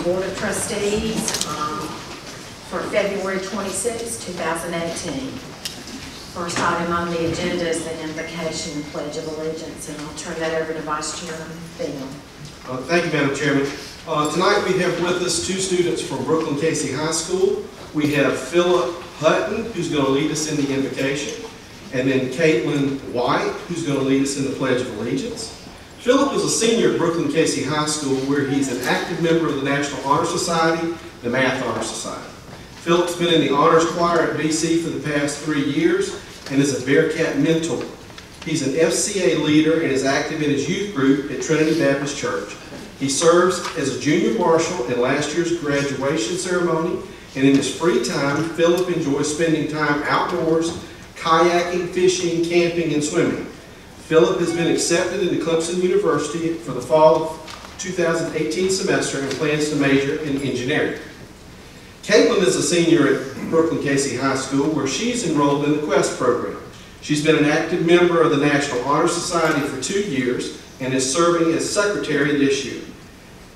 Board of Trustees for February 26, 2018. First item on the agenda is the invocation and pledge of allegiance, and I'll turn that over to Vice Chairman Thiel. Thank you, Madam Chairman. Tonight we have with us two students from Brooklyn Casey High School. We have Philip Hutton, who's going to lead us in the invocation, and then Caitlin White, who's going to lead us in the Pledge of Allegiance. Philip is a senior at Brooklyn Casey High School, where he's an active member of the National Honor Society, the Math Honor Society. Philip's been in the Honors Choir at BC for the past 3 years and is a Bearcat mentor. He's an FCA leader and is active in his youth group at Trinity Baptist Church. He serves as a junior marshal in last year's graduation ceremony, and in his free time, Philip enjoys spending time outdoors, kayaking, fishing, camping, and swimming. Philip has been accepted into Clemson University for the fall of 2018 semester and plans to major in engineering. Caitlin is a senior at Brooklyn Casey High School, where she's enrolled in the Quest program. She's been an active member of the National Honor Society for 2 years and is serving as secretary this year.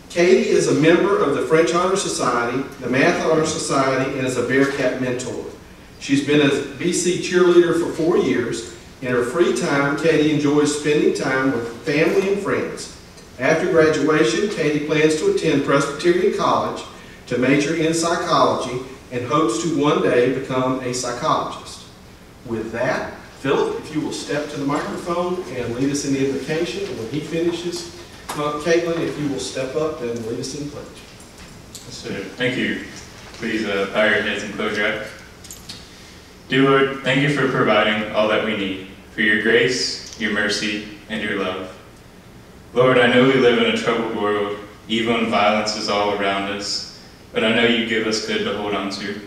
Katie is a member of the French Honor Society, the Math Honor Society, and is a Bearcat mentor. She's been a BC cheerleader for 4 years. In her free time, Katie enjoys spending time with family and friends. After graduation, Katie plans to attend Presbyterian College to major in psychology and hopes to one day become a psychologist. With that, Philip, if you will step to the microphone and lead us in the invocation, and when he finishes, Caitlin, if you will step up and lead us in the pledge. So, thank you. Please bow your heads and close your eyes. Dear Lord, thank you for providing all that we need, for your grace, your mercy, and your love. Lord, I know we live in a troubled world. Evil and violence is all around us, but I know you give us good to hold on to.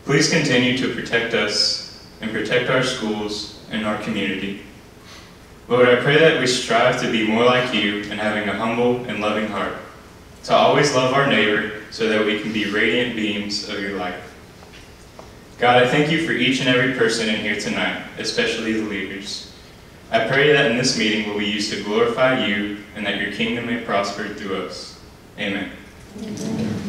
Please continue to protect us and protect our schools and our community. Lord, I pray that we strive to be more like you and having a humble and loving heart, to always love our neighbor so that we can be radiant beams of your light. God, I thank you for each and every person in here tonight, especially the leaders. I pray that in this meeting will be used to glorify you and that your kingdom may prosper through us. Amen. Amen.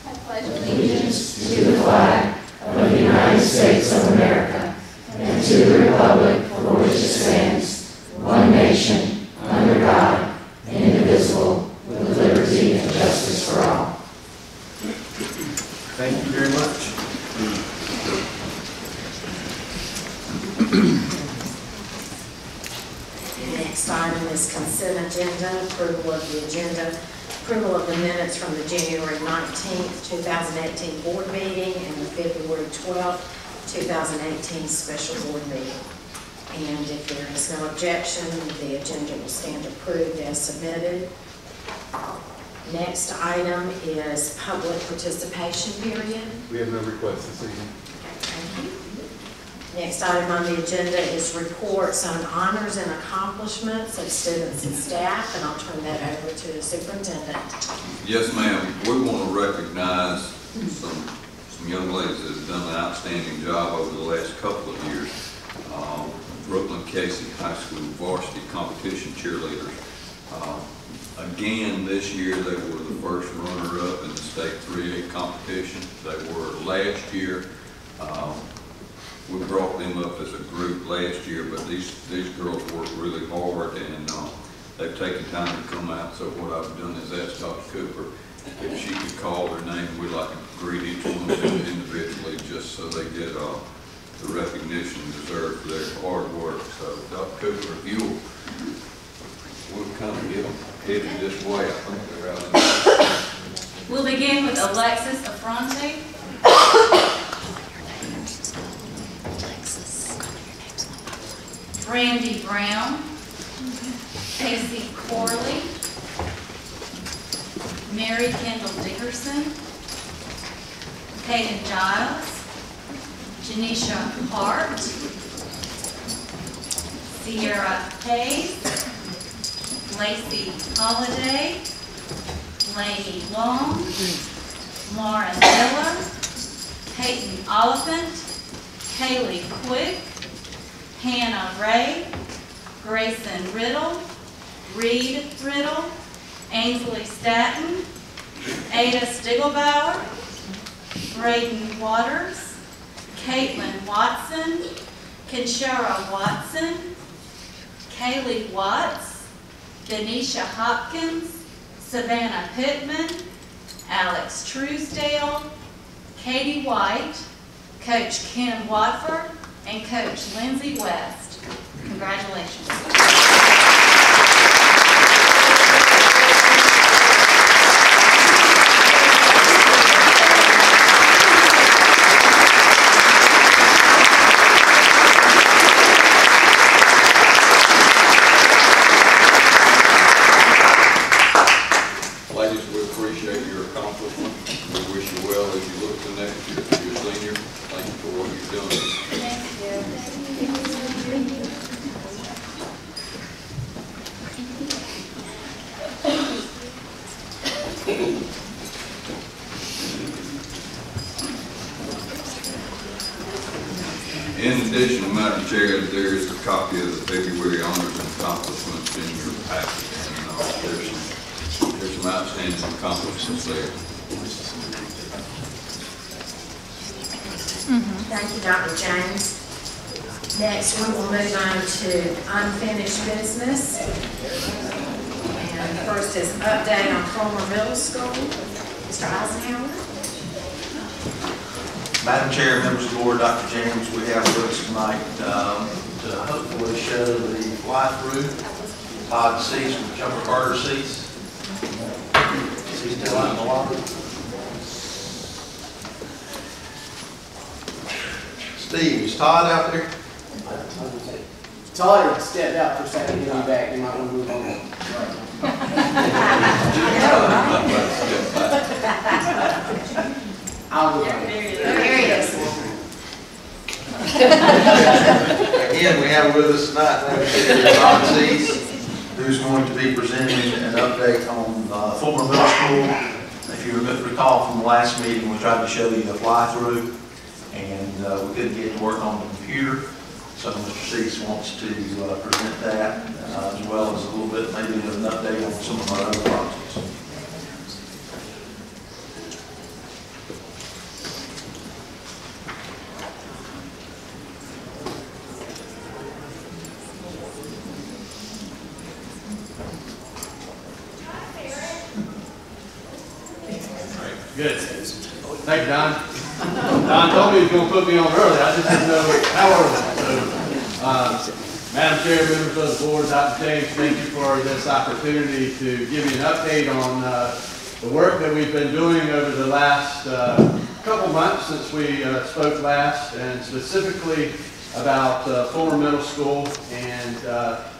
I pledge allegiance to the flag of the United States of America and to the republic for which it stands, one nation, under God, indivisible, with liberty and justice for all. Thank you very much. The next item is consent agenda, approval of the agenda, approval of the minutes from the January 19th, 2018 board meeting and the February 12th, 2018 special board meeting. And if there is no objection, the agenda will stand approved as submitted. Next item is public participation period. We have no requests this evening. Okay, thank you. Next item on the agenda is reports on honors and accomplishments of students and staff, and I'll turn that over to the superintendent. Yes, ma'am. We want to recognize some young ladies that have done an outstanding job over the last couple of years. Brooklyn Casey High School varsity competition cheerleaders. Again, this year they were the first runner-up in the state 3A competition. They were last year. We brought them up as a group last year, but these girls worked really hard, and they've taken time to come out. So what I've done is asked Dr. Cooper if she could call their name. We'd like to greet each one of them individually, just so they get the recognition deserved for their hard work. So Dr. Cooper, if you'll kind of get them headed this way, I think they're out in there. We'll begin with Alexis Affronte. Brandy Brown, Casey Corley, Mary Kendall Dickerson, Hayden Giles, Janisha Hart, Sierra Hayes, Lacey Holiday, Lainey Long, Lauren Miller, Peyton Oliphant, Kaylee Quick, Hannah Ray, Grayson Riddle, Reed Riddle, Ainsley Staton, Ada Stiglbauer, Braden Waters, Caitlin Watson, Kinshara Watson, Kaylee Watts, Denisha Hopkins, Savannah Pittman, Alex Truesdale, Katie White, Coach Kim Watford, and Coach Lindsay West. Congratulations. Ladies, we appreciate your accomplishment. We wish you well as you look to next year for your senior. Thank you for what you've done. In addition, Madam Chair, there is a copy of the February honors and accomplishments in your packet. And there's some outstanding accomplishments there. Thank you, Dr. James. Next, we will move on to unfinished business. And first is update on Fulmer Middle School. Mr. Eisenhower. Madam Chair, members of the board, Dr. James, we have with us tonight to hopefully show the fly-through pod seats with jumper garter seats. Seats still out in the lobby. Steve, is Todd out there? Todd stepped out for a second, he'll be back, you might want to move on. I'll move on. There he is. Again, we have with us tonight Todd Seats, who's going to be presenting an update on Fulmer Middle School. If you recall from the last meeting, we tried to show you the fly-through, and we couldn't get to work on the computer. So Mr. Seats wants to present that, as well as a little bit maybe of an update on some of our other projects. Good. Thank you, Don. Don told me he was going to put me on early. I just didn't know how early. So, Madam Chair, members of the board, Dr. James, thank you for this opportunity to give you an update on the work that we've been doing over the last couple months since we spoke last, and specifically about Fulmer Middle School and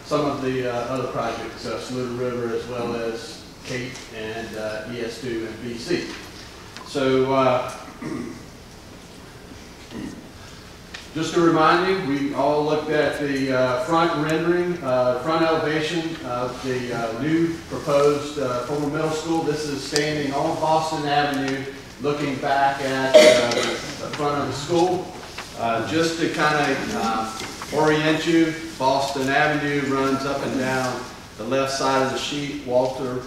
some of the other projects, Saluda River, as well as Cape and ES2 and BC. So, just to remind you, we all looked at the front rendering, front elevation of the new proposed Fulmer Middle School. This is standing on Boston Avenue, looking back at the front of the school. Just to kind of orient you, Boston Avenue runs up and down the left side of the sheet. Walter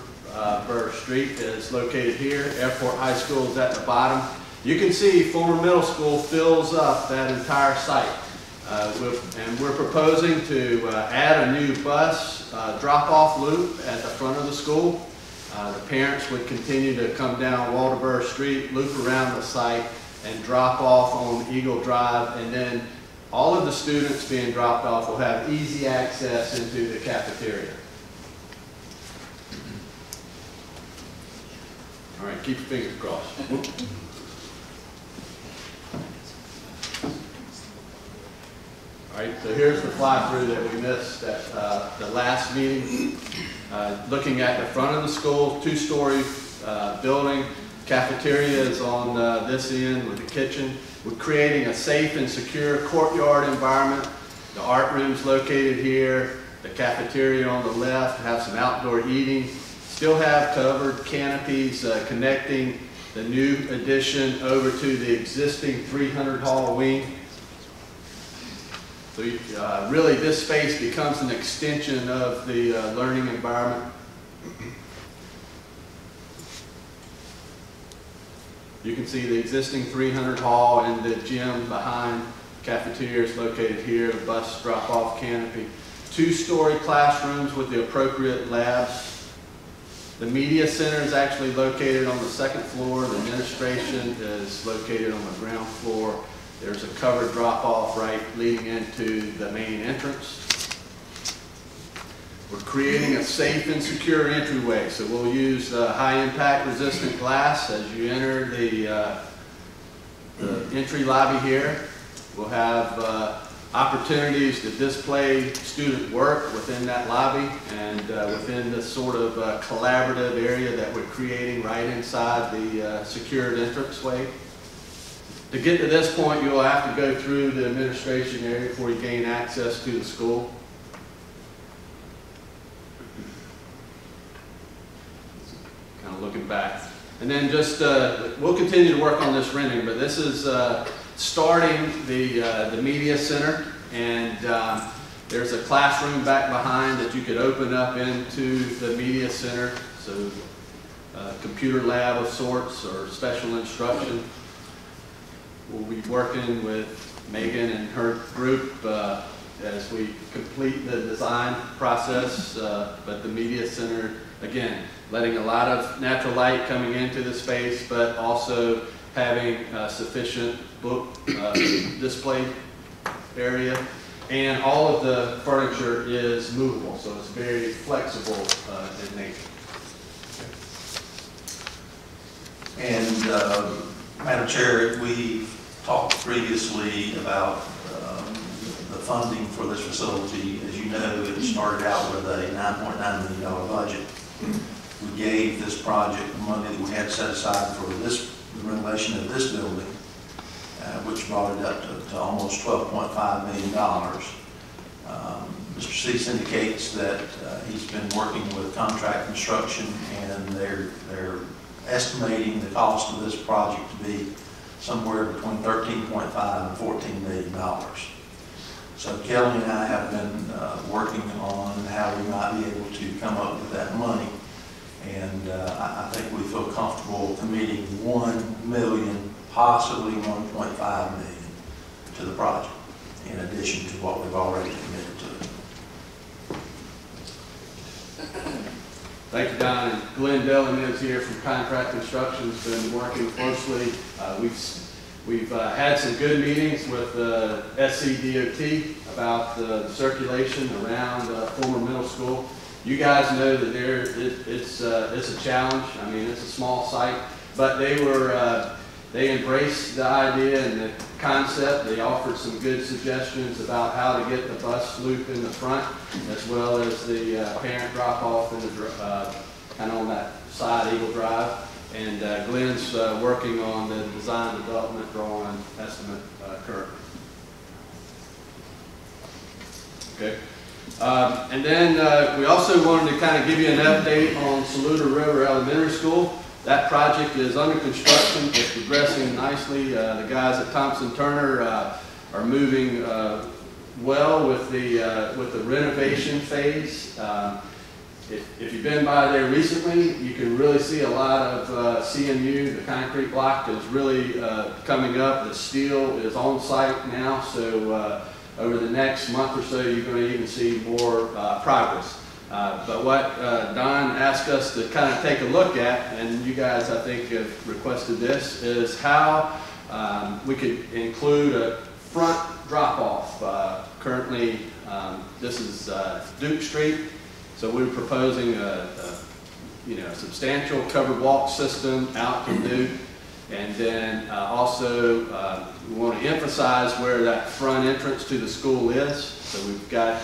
Burr Street is located here. Airport High School is at the bottom. You can see Fulmer Middle School fills up that entire site. And we're proposing to add a new bus drop-off loop at the front of the school. The parents would continue to come down Walter Burr Street, loop around the site, and drop off on Eagle Drive. And then all of the students being dropped off will have easy access into the cafeteria. All right, keep your fingers crossed. All right, so here's the fly-through that we missed at the last meeting. Looking at the front of the school, two-story building. Cafeteria is on this end with the kitchen. We're creating a safe and secure courtyard environment. The art room's located here. The cafeteria on the left, have some outdoor eating. Still have covered canopies connecting the new addition over to the existing 300 hall wing. So really this space becomes an extension of the learning environment. You can see the existing 300 hall and the gym behind. Cafeteria is located here, the bus drop-off canopy. 2-story classrooms with the appropriate labs. The media center is actually located on the 2nd floor. The administration is located on the ground floor. There's a covered drop-off right leading into the main entrance. We're creating a safe and secure entryway, so we'll use high-impact resistant glass as you enter the entry lobby here. We'll have opportunities to display student work within that lobby and within this sort of collaborative area that we're creating right inside the secured entranceway. To get to this point, you'll have to go through the administration area before you gain access to the school. Kind of looking back. And then just, we'll continue to work on this rendering, but this is starting the media center, and there's a classroom back behind that you could open up into the media center, so a computer lab of sorts or special instruction. We'll be working with Megan and her group as we complete the design process, but the media center, again, letting a lot of natural light coming into the space, but also having sufficient book display area. And all of the furniture is movable, so it's very flexible in nature. And Madam Chair, we talked previously about the funding for this facility. As you know, it started out with a $9.9 million budget. We gave this project the money that we had set aside for the renovation of this building, which brought it up to almost $12.5 million. Mr. Cease indicates that he's been working with contract construction, and they're estimating the cost of this project to be somewhere between $13.5 and $14 million. So Kelly and I have been working on how we might be able to come up with that money. And I think we feel comfortable committing $1 million, possibly $1.5 million to the project, in addition to what we've already committed to. Thank you, Don. And Glenn Dillon is here from Contract Construction. Has been working closely. We've had some good meetings with SCDOT about the circulation around former middle school. You guys know that it's a challenge. I mean, it's a small site, but they embraced the idea and the concept. They offered some good suggestions about how to get the bus loop in the front, as well as the parent drop-off in the kind of on that side Eagle Drive. And Glenn's working on the design development drawing estimate currently. Okay. And then we also wanted to kind of give you an update on Saluda River Elementary School. That project is under construction. It's progressing nicely. The guys at Thompson Turner are moving well with the renovation phase. If you've been by there recently, you can really see a lot of CMU. The concrete block is really coming up. The steel is on site now, so over the next month or so, you're going to even see more progress. But what Don asked us to kind of take a look at, and you guys, I think, have requested this, is how we could include a front drop-off. Currently, this is Duke Street, so we're proposing a substantial covered walk system out to Duke. And then also we want to emphasize where that front entrance to the school is. So we've got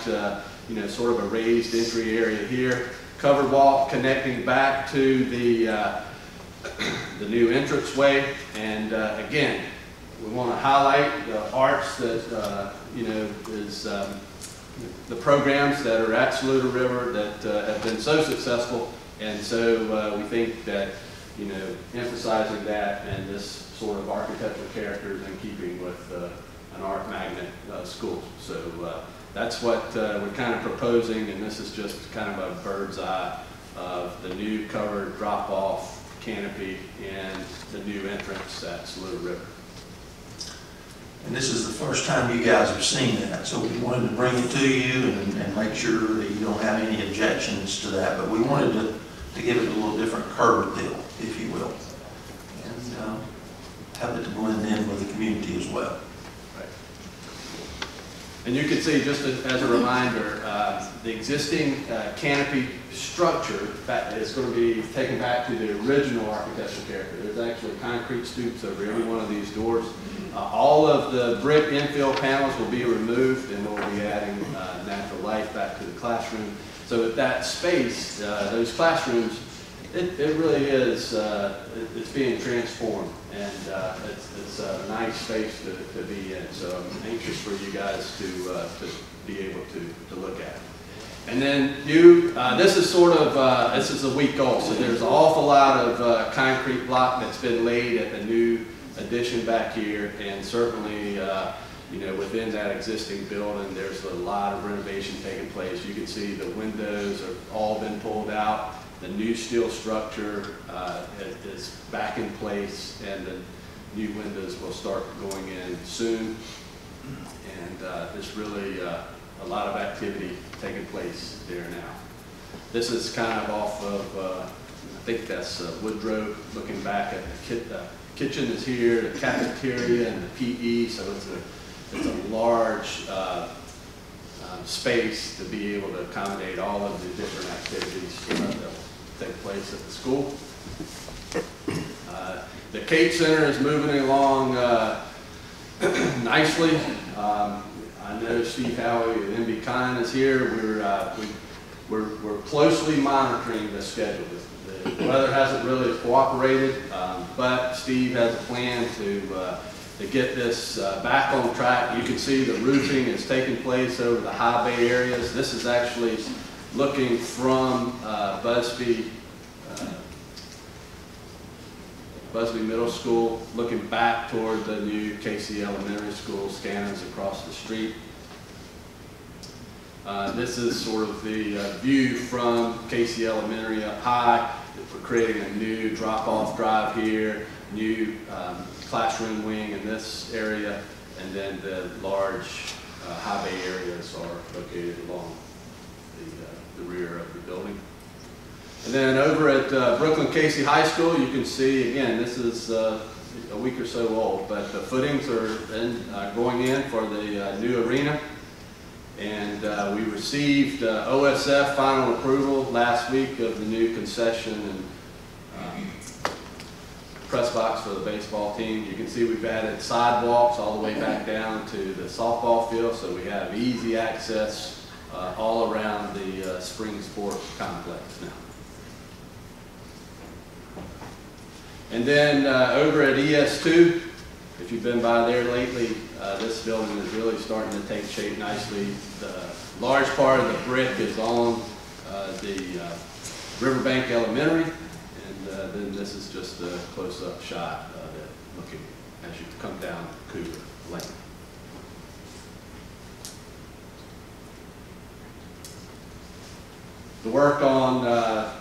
sort of a raised entry area here, covered walk connecting back to the new entranceway. And again, we want to highlight the arts that is the programs that are at Saluda River that have been so successful. And so we think that emphasizing that and this sort of architectural character is in keeping with an art magnet school. So that's what we're kind of proposing, and this is just kind of a bird's eye of the new covered drop-off canopy and the new entrance at Saluda River. And this is the first time you guys have seen that, so we wanted to bring it to you and make sure that you don't have any objections to that, but we wanted to give it a little different curb appeal, if you will, and have it to blend in with the community as well. Right. And you can see, just as a reminder, the existing canopy structure is going to be taken back to the original architectural character. There's actually concrete stoops over every one of these doors. All of the brick infill panels will be removed, and we'll be adding natural light back to the classroom. So that space, those classrooms, it really is, it's being transformed, and it's a nice space to be in. So I'm anxious for you guys to be able to look at it. And then this is sort of, this is a week old, so there's an awful lot of concrete block that's been laid at the new addition back here, and certainly, you know, within that existing building, there's a lot of renovation taking place. You can see the windows have all been pulled out. The new steel structure is back in place, and the new windows will start going in soon. And there's really a lot of activity taking place there now. This is kind of off of, I think that's Woodrow, looking back at the kitchen is here, the cafeteria and the PE, so it's a large space to be able to accommodate all of the different activities that will take place at the school. The Kate Center is moving along nicely. I know Steve Howie and MB Kine is here. We're closely monitoring the schedule. The weather hasn't really cooperated, but Steve has a plan to get this back on track. You can see the roofing is taking place over the high bay areas. This is actually looking from Busby Middle School, looking back toward the new Casey Elementary School, Scannons across the street. This is sort of the view from Casey Elementary up high. We're creating a new drop-off drive here, new classroom wing in this area, and then the large high bay areas are located along the rear of the building. And then over at Brooklyn Casey High School, you can see, again, this is a week or so old, but the footings are going in for the new arena. And we received OSF final approval last week of the new concession and press box for the baseball team. You can see we've added sidewalks all the way back down to the softball field, so we have easy access all around the spring sport complex now. And then over at ES2, if you've been by there lately, this building is really starting to take shape nicely. The large part of the brick is on the Riverbank Elementary, and then this is just a close-up shot of it looking as you come down Cougar Lane. The work on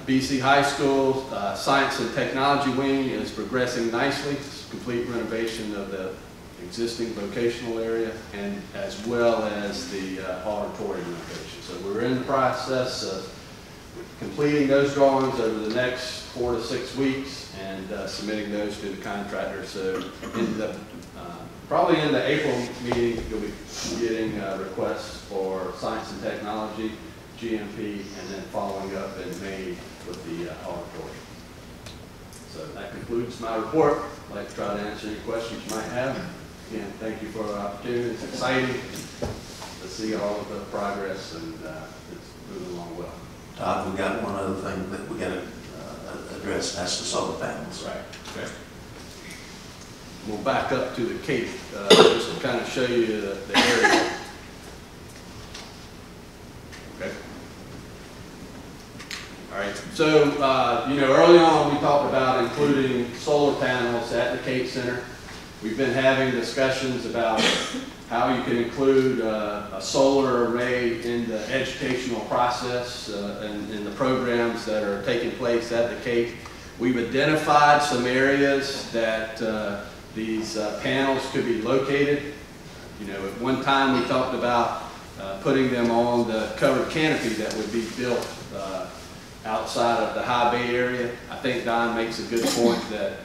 BC High School Science and Technology Wing is progressing nicely. It's complete renovation of the existing vocational area, and as well as the auditorium renovation. So we're in the process of completing those drawings over the next 4 to 6 weeks and submitting those to the contractor. So in the, probably in the April meeting, you'll be getting requests for science and technology, GMP, and then following up in May with the auditorium. So that concludes my report. I'd like to try to answer any questions you might have. Again, thank you for the opportunity. It's exciting to see all of the progress, and it's moving along well. Todd, we got one other thing that we got to address, and that's the solar panels. Right. Okay. We'll back up to the Cape just to kind of show you the area. Okay. All right. So, you know, early on we talked about including solar panels at the Cape Center. We've been having discussions about how you can include a solar array in the educational process and in the programs that are taking place at the Cape. We've identified some areas that these panels could be located. You know, at one time we talked about putting them on the covered canopy that would be built outside of the high bay area. I think Don makes a good point that,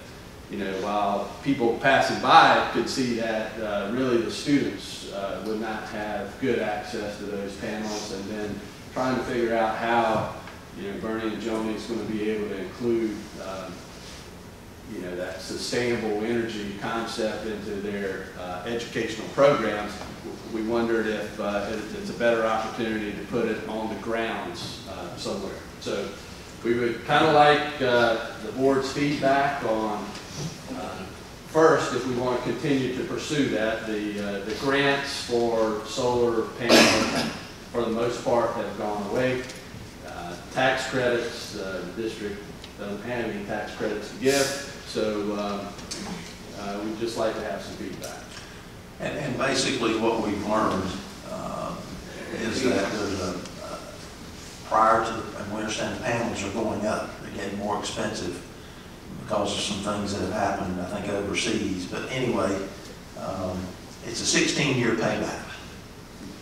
you know, while people passing by could see that, really the students would not have good access to those panels, and then trying to figure out how, you know, Bernie and Joni is going to be able to include, you know, that sustainable energy concept into their educational programs. We wondered if it's a better opportunity to put it on the grounds somewhere. So we would kind of like the board's feedback on, first, if we want to continue to pursue that. The grants for solar panels, for the most part, have gone away. Tax credits, the district doesn't have any tax credits to give, so we'd just like to have some feedback. And basically what we've learned is that there's a, prior to, and we understand the panels are going up, they're getting more expensive because of some things that have happened, I think, overseas. But anyway, it's a 16-year payback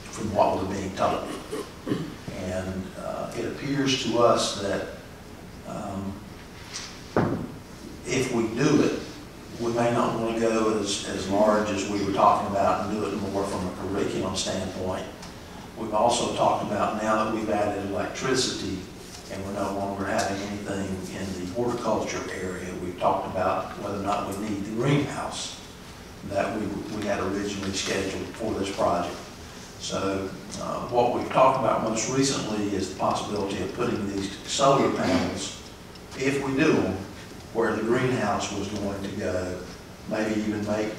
from what we're being told. And it appears to us that if we do it, we may not want to go as large as we were talking about and do it more from a curriculum standpoint. We've also talked about, now that we've added electricity and we're no longer having anything in the horticulture area, we've talked about whether or not we need the greenhouse that we had originally scheduled for this project. So what we've talked about most recently is the possibility of putting these solar panels, if we do them, where the greenhouse was going to go. Maybe even make,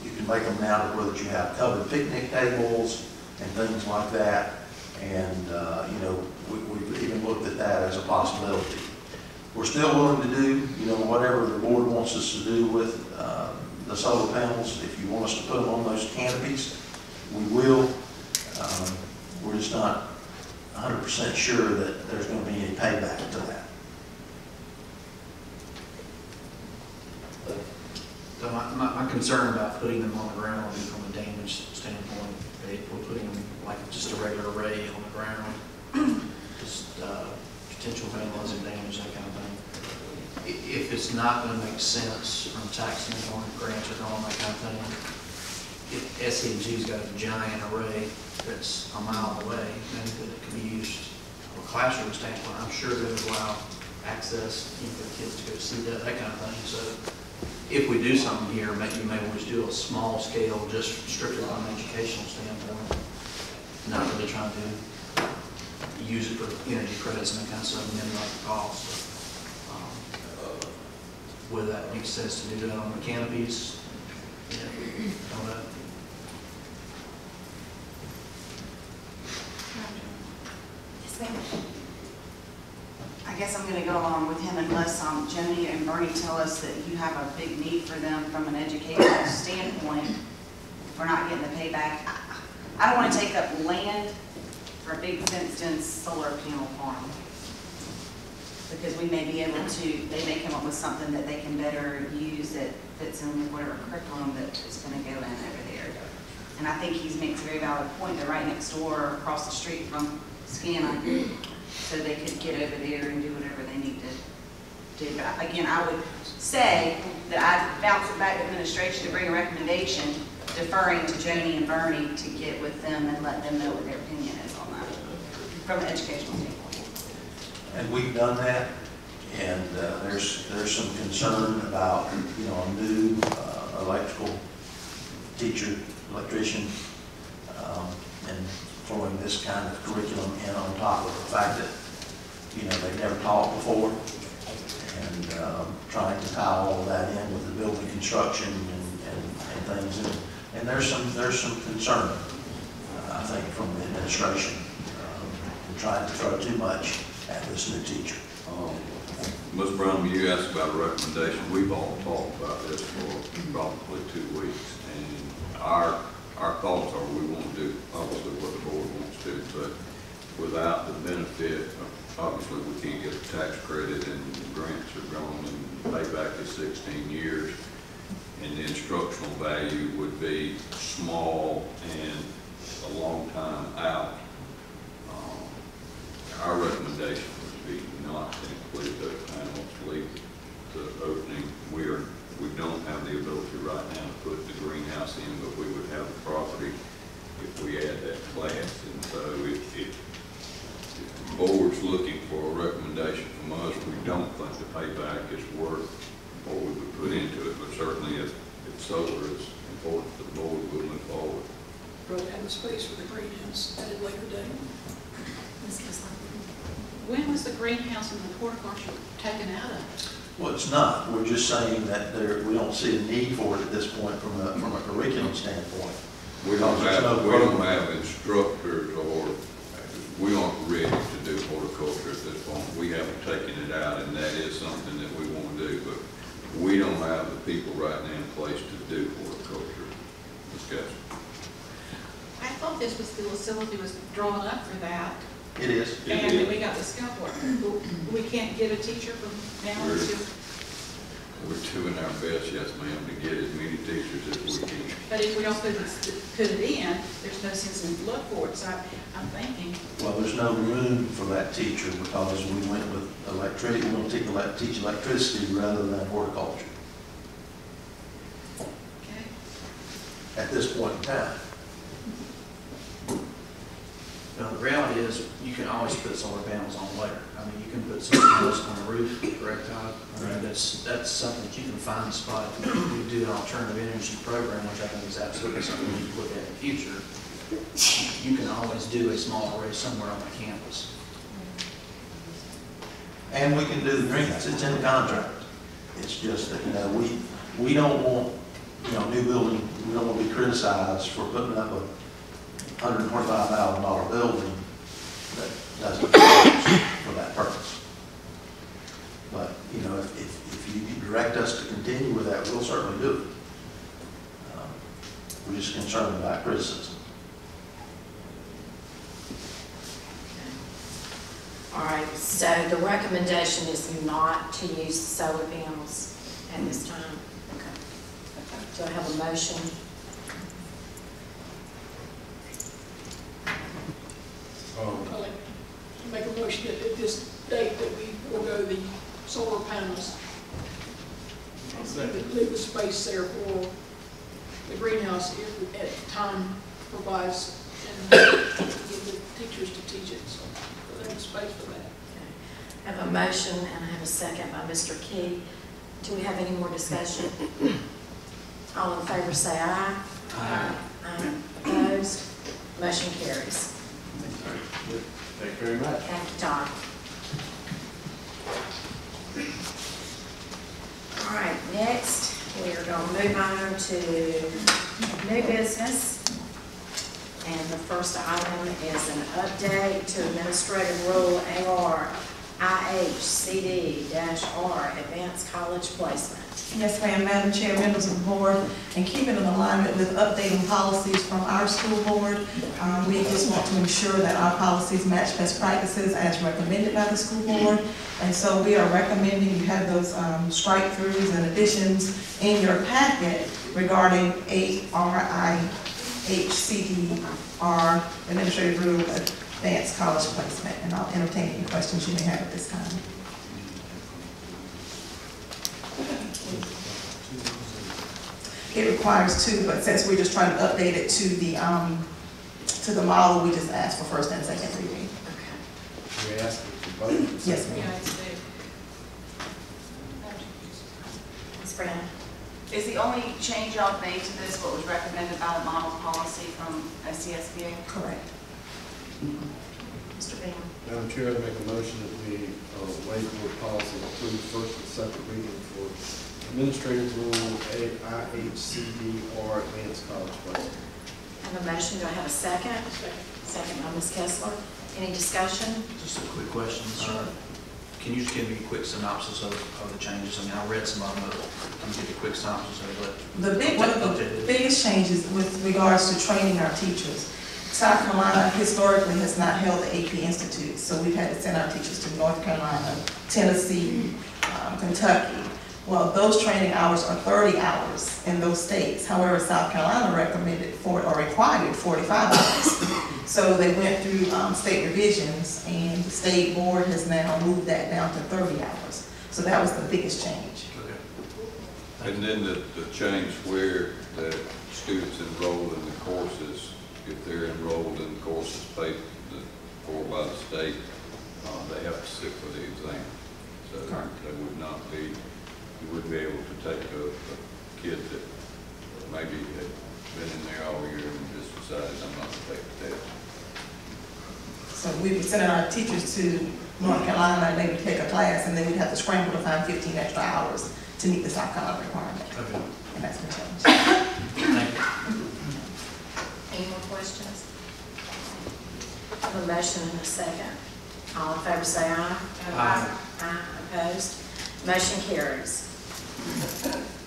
you can make them now to where that you have covered picnic tables and things like that. And, you know, we've even looked at that as a possibility. We're still willing to do, you know, whatever the board wants us to do with the solar panels. If you want us to put them on those canopies, we will. We're just not 100% sure that there's going to be any payback to that. So my concern about putting them on the ground would be from a damage standpoint. If we're putting them like just a regular array on the ground, just potential vandalism, damage, that kind of thing. If it's not going to make sense from tax standpoint, grants or all that kind of thing, if SCG's got a giant array that's a mile away, then that can be used from a classroom standpoint, I'm sure they would allow access, you know, for kids to go see that kind of thing. So if we do something here, maybe you may always do a small scale, just strictly from an educational standpoint, not really trying to use it for energy credits and that kind of stuff, and then like the cost. Whether that makes sense to do that on the canopies, you know, all that. Yes, ma'am. I guess I'm going to go along with him unless Joni and Bernie tell us that you have a big need for them from an educational standpoint. We're not getting the payback. I don't want to take up land for a big fenced-in solar panel farm, because we may be able to, they may come up with something that they can better use that fits in with whatever curriculum that is going to go in over there. And I think he makes a very valid point. They're right next door or across the street from SCANA, so they could get over there and do whatever they need to do. But again, I would say that I'd bounce it back to administration to bring a recommendation, deferring to Joni and Bernie to get with them and let them know what their opinion is on that from an educational standpoint. And we've done that, and there's some concern about, you know, a new electrical teacher, electrician, and throwing this kind of curriculum in on top of the fact that, you know, they've never taught before, and trying to tie all of that in with the building construction and things. And there's some concern, I think, from the administration, in trying to throw too much at this new teacher. Ms. Brown, you asked about a recommendation. We've all talked about this for probably 2 weeks, and our our thoughts are we want to do obviously what the board wants to, but without the benefit, obviously we can't get a tax credit and grants are gone and payback is 16 years. And the instructional value would be small and a long time out. Our recommendation would be not to include those panels, leave the opening. We don't have the ability right now to put the greenhouse in, but we would have the property if we add that class. And so if the board's looking for a recommendation from us, we don't think the payback is worth what we would put into it, but certainly if solar is important to the board, we'll move forward. Rather have a space for the greenhouse at a later date. When was the greenhouse and the horticulture taken out of it? Well, it's not. We're just saying that we don't see a need for it at this point from a curriculum standpoint. We don't have instructors, or we aren't ready to do horticulture at this point. We haven't taken it out, and that is something that we want to do, but we don't have the people right now in place to do horticulture discussion. I thought this was, the facility was drawn up for that. It is. And we got the scout work. We can't get a teacher from now until. We're doing our best, yes ma'am, to get as many teachers as we can. But if we don't put it in, there's no sense in look for it, so I'm thinking. Well, there's no room for that teacher because we went with electricity. We're going to teach electricity rather than horticulture. Okay. At this point in time. Now, the reality is, you can always put solar panels on later. I mean, you can put solar panels on the roof, correct, Todd? I mean, that's something that you can find a spot. We do an alternative energy program, which I think is absolutely something we need to look at in the future. You can always do a small array somewhere on the campus. And we can do the greenhouse. It's in the contract. It's just that, we don't want, new building, we don't want to be criticized for putting up a $125,000 building that doesn't use for that purpose. But, if you direct us to continue with that, we'll certainly do it. We're just concerned about criticism. All right, so the recommendation is not to use solar panels at this time. Okay. Do I have a motion? I'd like to make a motion that at this date that we forego the solar panels. Leave the space there for the greenhouse if at the time provides and give the teachers to teach it. So for them space for that. I have a motion and I have a second by Mr. Key. Do we have any more discussion? All in favor say aye. Aye. Aye. Opposed? Motion carries. Thank you very much. Thank you, Todd. All right, next we are going to move on to new business. And the first item is an update to Administrative Rule AR IHCD-R, Advanced College Placement. Yes, ma'am, Madam Chair, members of the board, and keeping in alignment with updating policies from our school board, we just want to ensure that our policies match best practices as recommended by the school board. And so we are recommending you have those strike-throughs and additions in your packet regarding IHCD-R, Administrative Rule Advanced College Placement. And I'll entertain any questions you may have at this time. It requires two, but since we're just trying to update it to the model, we just ask for first and second reading. Okay. We ask for both? Yes, ma'am. Ms. Brown? Is the only change y'all made to this what was recommended by the model policy from SCSBA? Correct. Mr. Bingham? Madam Chair, I make a motion that we waive board policy and approve first and second reading for Administrative Rule IHCD-R, Advanced College Placement. I have a motion. Do I have a second? Second by Ms. Kessler. Any discussion? Just a quick question. Sure. can you just give me a quick synopsis of the changes? I mean, I read some of them, but can you give me a quick synopsis of it? One of the biggest changes with regards to training our teachers. South Carolina historically has not held the AP Institute, so we've had to send our teachers to North Carolina, Tennessee, Kentucky. Well, those training hours are 30 hours in those states. However, South Carolina required 45 hours. So they went through state revisions, and the state board has now moved that down to 30 hours. So that was the biggest change. Okay. And then the change where the students enrolled in the courses, if they're enrolled in courses paid for by the state, they have to sit for the exam. So they would not be, you wouldn't be able to take a kid that maybe had been in there all year and just decided, I'm not going to take the test. So we would send our teachers to North Carolina, and they would take a class, and they would have to scramble to find 15 extra hours to meet the South Carolina requirement. Okay. And that's the change. Thank you. Any more questions? I have a motion and a second. All in favor say aye. Aye. Aye. Opposed? Motion carries.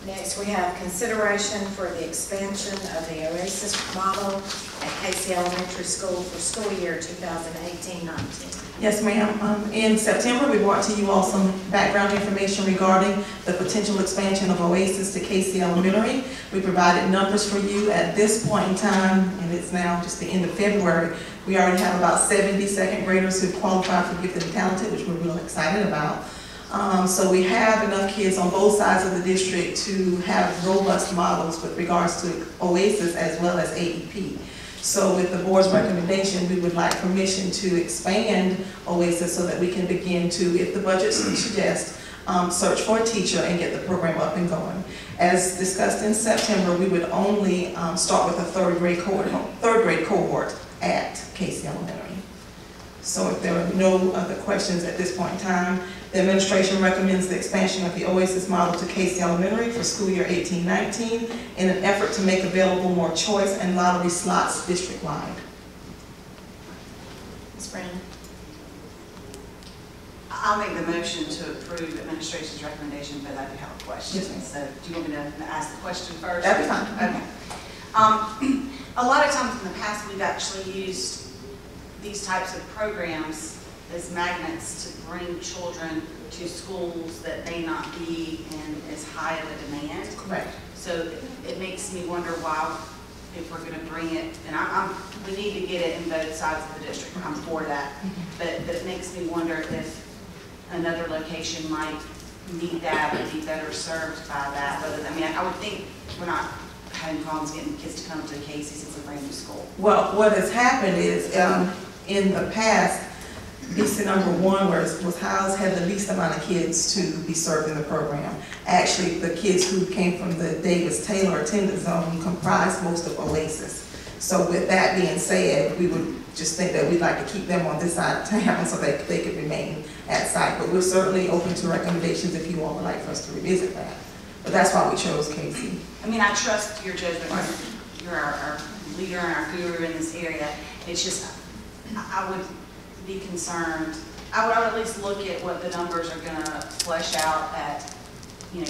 Next, we have consideration for the expansion of the OASIS model at Casey Elementary School for school year 2018-19. Yes, ma'am. In September, we brought to you all some background information regarding the potential expansion of OASIS to Casey Elementary. We provided numbers for you at this point in time, and it's now just the end of February. We already have about 70 second graders who qualify for Gifted and Talented, which we're really excited about. So we have enough kids on both sides of the district to have robust models with regards to OASIS as well as AEP. So with the board's recommendation, we would like permission to expand OASIS so that we can begin to, if the budget suggests, search for a teacher and get the program up and going. As discussed in September, we would only start with a third grade cohort at Casey Elementary. So if there are no other questions at this point in time, the administration recommends the expansion of the OASIS model to Casey Elementary for school year 18-19 in an effort to make available more choice and lottery slots district-wide. Ms. Brandon? I'll make the motion to approve administration's recommendation, but I do have a question. Yes, so do you want me to ask the question first? That'd be fine. Okay. A lot of times in the past, we've actually used these types of programs as magnets to bring children to schools that may not be in as high of a demand. Correct. So it makes me wonder why, if we're going to bring it, and we need to get it in both sides of the district. I'm for that, but it makes me wonder if another location might need that or be better served by that. I mean, I would think we're not having problems getting kids to come to Casey's. It's a brand new school. Well, what has happened is in the past, BC number 1, where it was housed, had the least amount of kids to be served in the program. Actually, the kids who came from the Davis-Taylor attendance zone comprised most of OASIS. So with that being said, we would just think that we'd like to keep them on this side of town so that they could remain at site. But we're certainly open to recommendations if you all would like for us to revisit that. But that's why we chose Casey. I mean, I trust your judgment. You're our leader and our guru in this area. It's just, I would be concerned. I would at least look at what the numbers are going to flesh out at,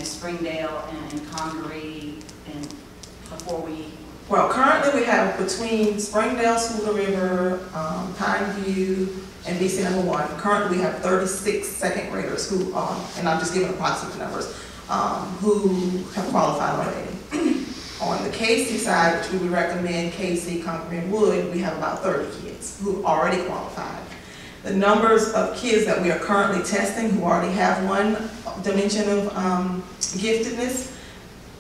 Springdale and Congaree, and before we. Well, currently we have between Springdale, Schuylkill River, Pineview, and BC number 1. Currently we have 36 second graders who are, and I'm just giving approximate numbers, who have qualified already. On the Casey side, which we would recommend Casey, Congaree, and Wood, we have about 30 kids who already qualified. The numbers of kids that we are currently testing who already have one dimension of giftedness,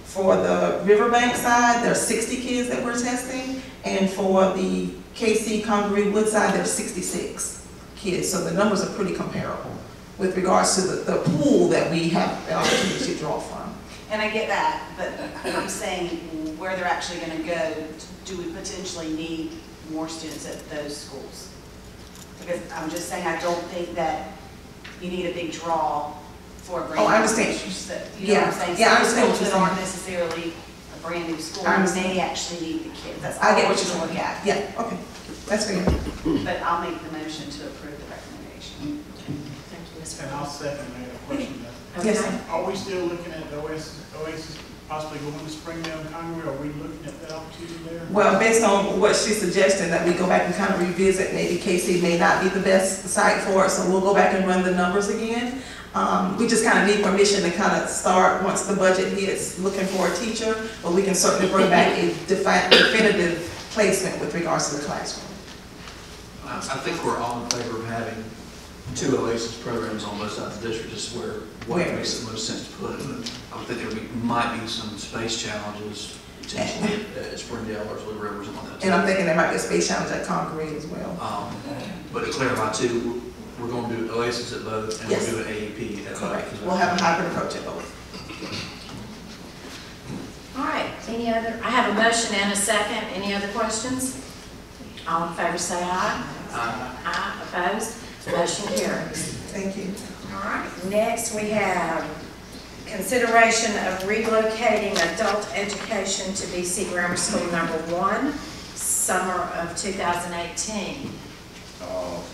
for the Riverbank side, there are 60 kids that we're testing, and for the Casey, Congaree, Wood side, there are 66 kids. So the numbers are pretty comparable with regards to the pool that we have an opportunity to draw from. And I get that, but I'm saying where they're actually going to go, do we potentially need more students at those schools? Because I'm just saying, I don't think that you need a big draw for a brand new. Oh, I understand. You know what I'm saying? Yeah, I understand what Schools you're that saying. aren't necessarily a brand new school, I understand. may actually need the kids. That's all I get I what want you're you to look saying. at. Yeah, okay, that's fair. But I'll make the motion to approve the recommendation. Thank you, Ms. And I'll second that question. Okay. Are we still looking at the Oasis possibly going to Springdale and Conway? Are we looking at that opportunity there? Well, based on what she's suggesting, that we go back and kind of revisit, maybe KC may not be the best site for it, so we'll go back and run the numbers again. We just kind of need permission to kind of start, once the budget hits, looking for a teacher, but we can certainly bring back a definitive placement with regards to the classroom. I think we're all in favor of having 2 Oasis programs on both sides of the district, just where makes the most sense to put it. But I would think there might be some space challenges potentially at Springdale or Blue River or something like that. And I'm thinking there might be a space challenge at Concord as well. But to clarify too, we're going to do Oasis at both, and Yes. we'll do an AEP at both. Correct. We'll have a hybrid approach at both. All right, any other, I have a motion and a second. Any other questions? All in favor say aye. Aye. Opposed? Motion carries. Thank you. All right, next we have consideration of relocating adult education to BC Grammar School number 1, summer of 2018.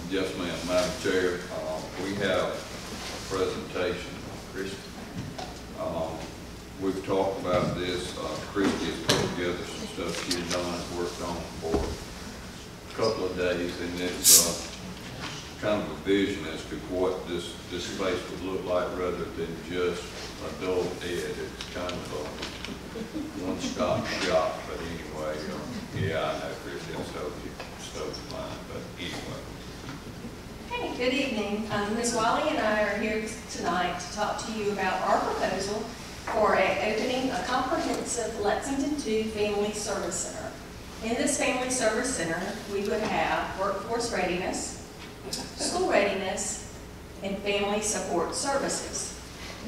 Yes, ma'am, Madam Chair. We have a presentation, Christy. We've talked about this. Christy has put together some stuff she had done and worked on for a couple of days, and it's kind of a vision as to what this space would look like rather than just adult ed. It's kind of a one-stop shop, but anyway, yeah, I know Christy, I stole the line, but anyway. Hey, good evening. Ms. Wiley and I are here tonight to talk to you about our proposal for opening a comprehensive Lexington 2 Family Service Center. In this Family Service Center, we would have workforce readiness, school readiness, and family support services.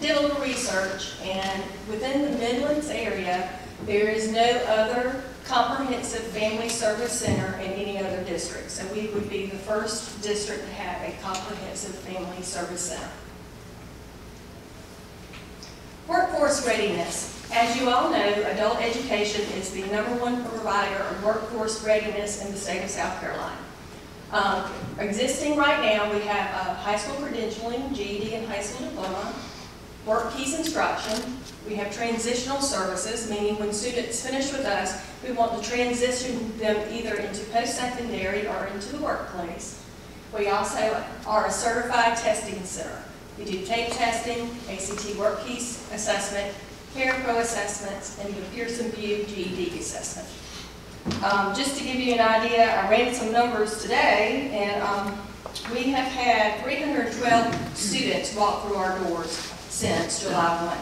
Did a little research, and within the Midlands area, there is no other comprehensive family service center in any other district. So we would be the first district to have a comprehensive family service center. Workforce readiness. As you all know, adult education is the #1 provider of workforce readiness in the state of South Carolina. Existing right now, we have high school credentialing, GED and high school diploma, work keys instruction. We have transitional services, meaning when students finish with us, we want to transition them either into post-secondary or into the workplace. We also are a certified testing center. We do tape testing, ACT work keys assessment, ParaPro assessments, and the Pearson VUE GED assessment. Just to give you an idea, I ran some numbers today, and we have had 312 students walk through our doors since July 1.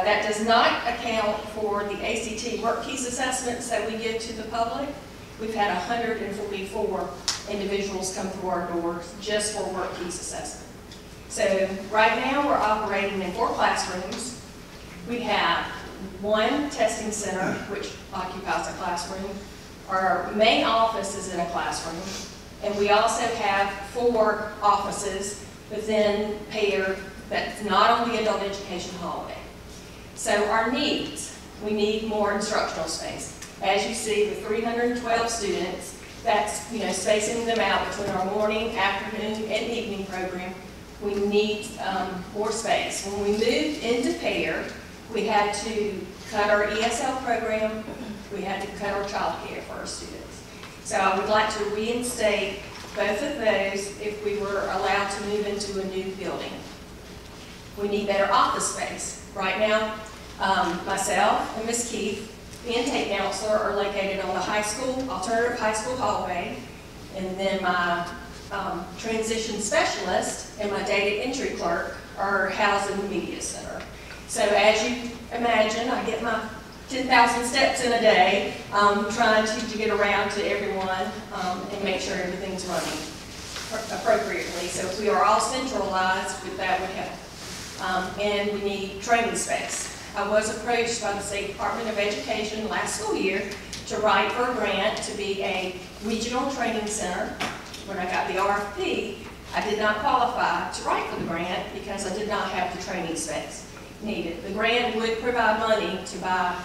That does not account for the ACT work keys assessments that we give to the public. We've had 144 individuals come through our doors just for work keys assessment. So right now we're operating in 4 classrooms. We have 1 testing center, which occupies a classroom. Our main office is in a classroom. And we also have 4 offices within PAIR that's not on the adult education hallway. So our needs, we need more instructional space. As you see, with 312 students, that's spacing them out between our morning, afternoon, and evening program. We need more space. When we moved into PAIR, we had to cut our ESL program. We had to cut our child care for our students. So I would like to reinstate both of those if we were allowed to move into a new building. We need better office space. Right now, myself and Ms. Keith, the intake counselor, are located on the alternative high school hallway, and then my transition specialist and my data entry clerk are housed in the media center. So as you imagine, I get my 10,000 steps in a day, trying to get around to everyone and make sure everything's running appropriately. So if we are all centralized, that would help. And we need training space. I was approached by the State Department of Education last school year to write for a grant to be a regional training center. When I got the RFP, I did not qualify to write for the grant because I did not have the training space needed. The grant would provide money to buy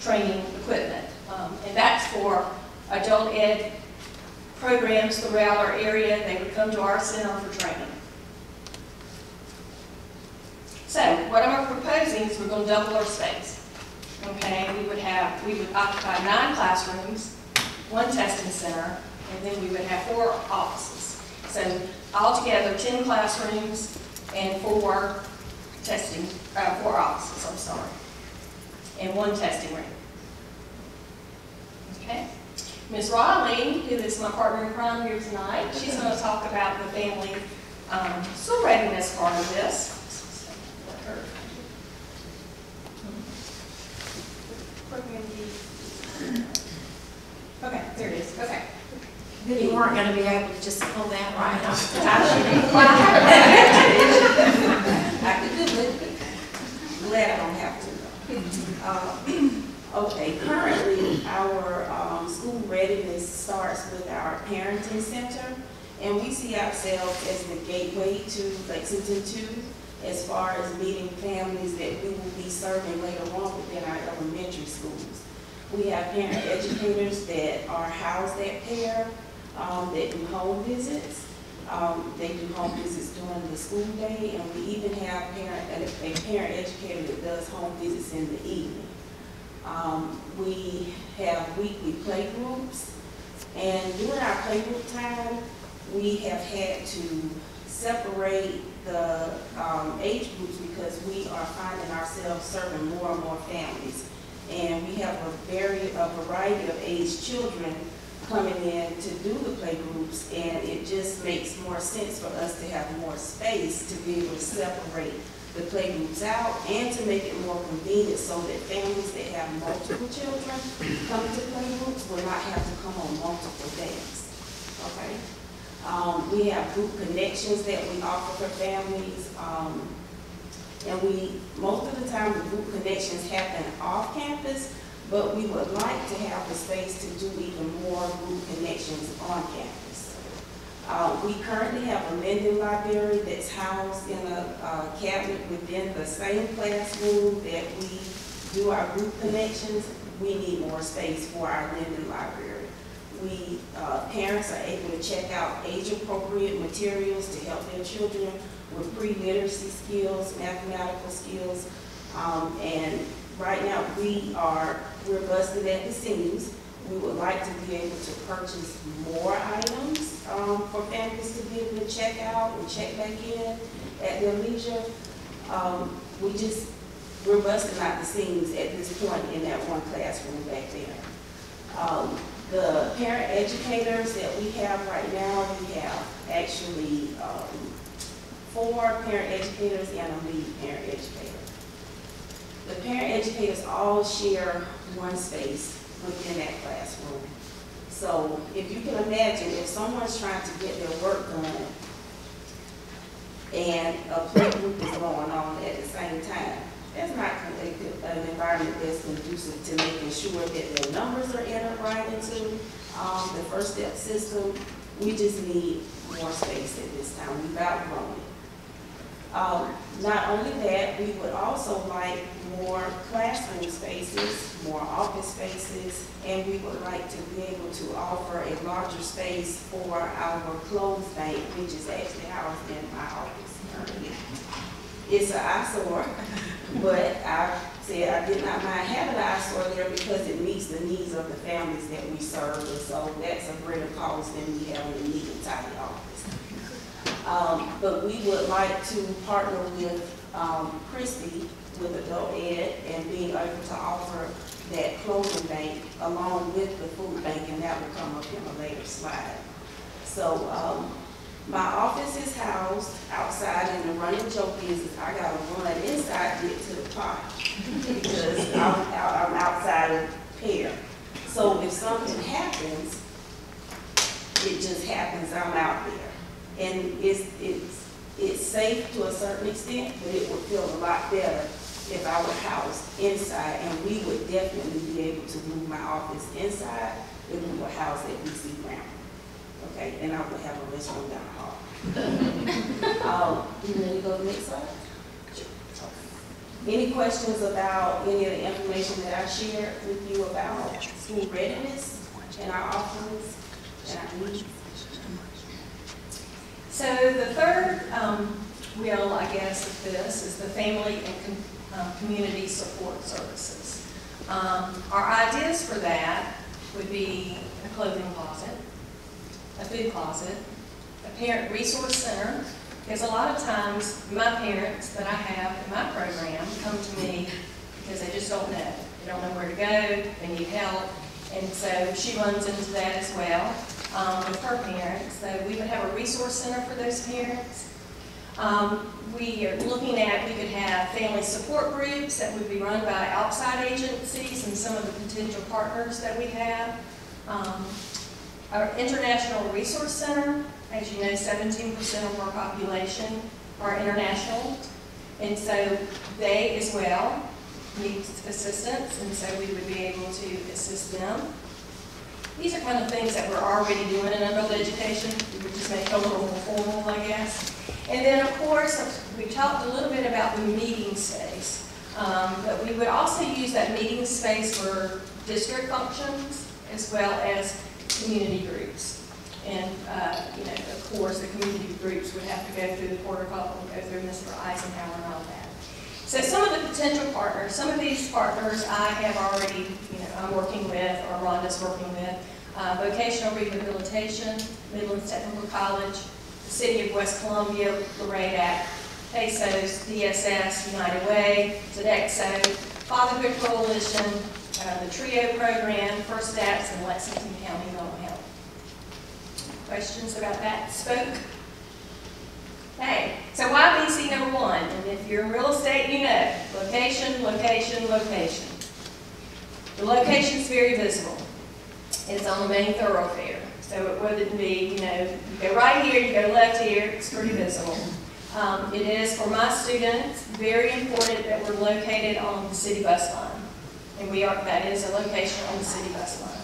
training equipment, and that's for adult ed programs throughout our area. They would come to our center for training. So what I'm proposing is we're going to double our space. Okay, we would occupy 9 classrooms, 1 testing center, and then we would have 4 offices. So altogether 10 classrooms and 4 offices, I'm sorry, and 1 testing room. Okay. Ms. Riley, who is my partner in crime here tonight, she's going to talk about the family school readiness part of this. Okay, there it is. Okay. You weren't going to be able to just pull that right off. I could do it. Glad I don't have to. Okay, currently our school readiness starts with our parenting center, and we see ourselves as the gateway to Lexington 2 as far as meeting families that we will be serving later on within our elementary schools. We have parent educators that are housed at PAIR that do home visits. They do home visits during the school day, and we even have a parent educator that does home visits in the evening. We have weekly play groups, and during our play group time, we have had to separate the age groups because we are finding ourselves serving more and more families. And we have a variety of age children coming in to do the play groups, and it just makes more sense for us to have more space to be able to separate the play groups out and to make it more convenient so that families that have multiple children come to play groups will not have to come on multiple days. Okay? We have group connections that we offer for families, and most of the time the group connections happen off campus, but we would like to have the space to do even more group connections on campus. We currently have a lending library that's housed in a cabinet within the same classroom that we do our group connections. We need more space for our lending library. Parents are able to check out age-appropriate materials to help their children with pre-literacy skills, mathematical skills, and right now we're busted at the seams. We would like to be able to purchase more items for families to be able to check out and check back in at their leisure. We're busting out the seams at this point in that one classroom back there. The parent educators that we have right now, we have actually 4 parent educators and a lead parent educator. The parent educators all share one space within that classroom. So if you can imagine, if someone's trying to get their work done and a play group is going on at the same time, that's not an environment that's conducive to making sure that their numbers are entered right into the first step system. We just need more space at this time. We've outgrown it. Not only that, we would also like more classroom spaces, more office spaces, and we would like to be able to offer a larger space for our clothes bank, which is actually housed in my office currently. It's an eyesore, but I said I did not mind having an eyesore there because it meets the needs of the families that we serve, and so that's a greater cost than we have in a neat and tidy office. But we would like to partner with Christy with Adult Ed and being able to offer that clothing bank along with the food bank, and that will come up in a later slide. So my office is housed outside, and the running joke is I got to run inside to get to the park because I'm outside of PAIR. So if something happens, it just happens, I'm out there. And it's safe to a certain extent, but it would feel a lot better if I were housed inside, and we would definitely be able to move my office inside if we were housed at BC Brown. Okay, and I would have a restroom down the hall. You ready to go to the next slide? Any questions about any of the information that I shared with you about school readiness and our offerings and our needs? So the third wheel, I guess, of this is the Family and Community Support Services. Our ideas for that would be a clothing closet, a food closet, a parent resource center, because a lot of times my parents that I have in my program come to me because they just don't know. They don't know where to go, they need help, and so she runs into that as well with her parents. So we would have a resource center for those parents. We are looking at, we could have family support groups that would be run by outside agencies and some of the potential partners that we have. Our International Resource Center, as you know, 17% of our population are international, and so they as well need assistance, and so we would be able to assist them. These are kind of things that we're already doing in adult education. We would just make it a little more formal, I guess. And then, of course, we talked a little bit about the meeting space, but we would also use that meeting space for district functions as well as community groups. And, you know, of course, the community groups would have to go through the protocol and go through Mr. Eisenhower and all that. So some of the potential partners, some of these partners I have already, you know, I'm working with, or Rhonda's working with, Vocational Rehabilitation, Midlands Technical College, the City of West Columbia, Lorraine Act, PESOS, DSS, United Way, Sodexo, Fatherhood Coalition, the TRIO program, First Steps, and Lexington County Mental Health. Questions about that? Spoke? Hey, so why BC number 1? And if you're in real estate, you know, location, location, location. The location's very visible. It's on the main thoroughfare. So it wouldn't be, you know, you go right here, you go left here, it's pretty visible. It is, for my students, very important that we're located on the city bus line. And that is a location on the city bus line.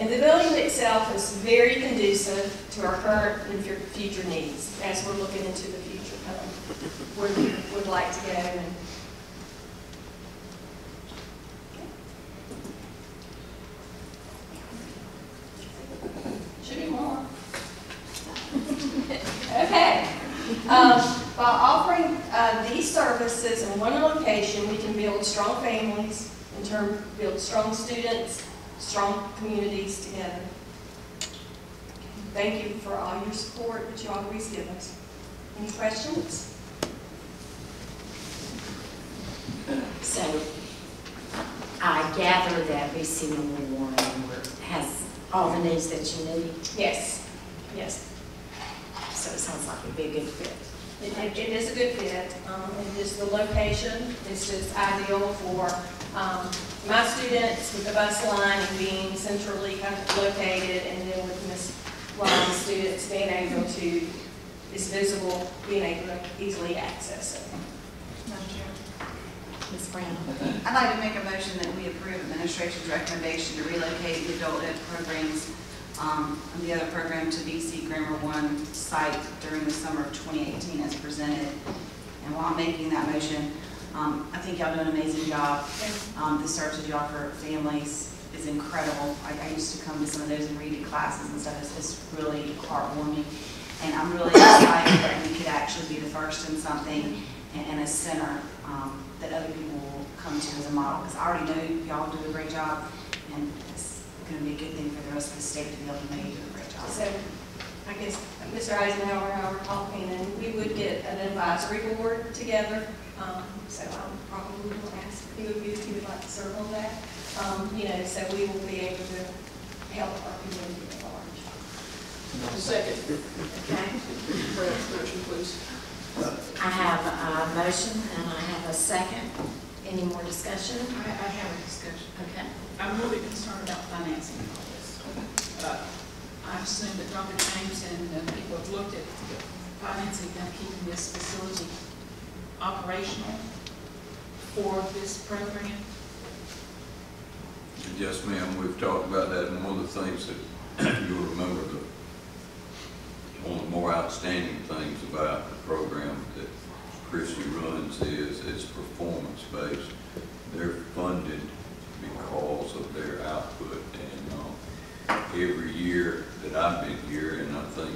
And the building itself is very conducive to our current and future needs as we're looking into the future, where we would like to go. And should be more. Okay. By offering these services in one location, we can build strong families, build strong students, strong communities together. Thank you for all your support that you always give us. Any questions? So I gather that BC number 1 has all the needs that you need? Yes. Yes. So it sounds like it'd be a good fit. It is a good fit, and just the location is just ideal for my students with the bus line and being centrally kind of located, and then with Ms. Ron's students being able to, it's visible, being able to easily access it. Madam Chair. Ms. Brown. I'd like to make a motion that we approve administration's recommendation to relocate the adult ed programs and the other program to BC Grammar 1 site during the summer of 2018 as presented. And while I'm making that motion, I think y'all do an amazing job. The services you offer families is incredible. I used to come to some of those and read in classes and stuff. It's really heartwarming. And I'm really excited that we could actually be the first in something and a center that other people will come to as a model. Because I already know y'all do a great job, and it's going to be a good thing for the rest of the state to be able to know you do a great job. So I guess Mr. Eisenhower and I were talking, and we would get an advisory board together. So I probably will ask a few of you if you would like to serve on that. You know, so we will be able to help our community at large. Second. Okay. Motion, please. I have a motion and I have a second. Any more discussion? I have a discussion. Okay. I'm really concerned about financing all this. I assume that Dr. James and people have looked at financing and keeping this facility operational for this program. Yes, ma'am, we've talked about that, and one of the things that you'll remember, one of the more outstanding things about the program that Christie runs is it's performance-based. They're funded because of their output, and every year that I've been here, and I think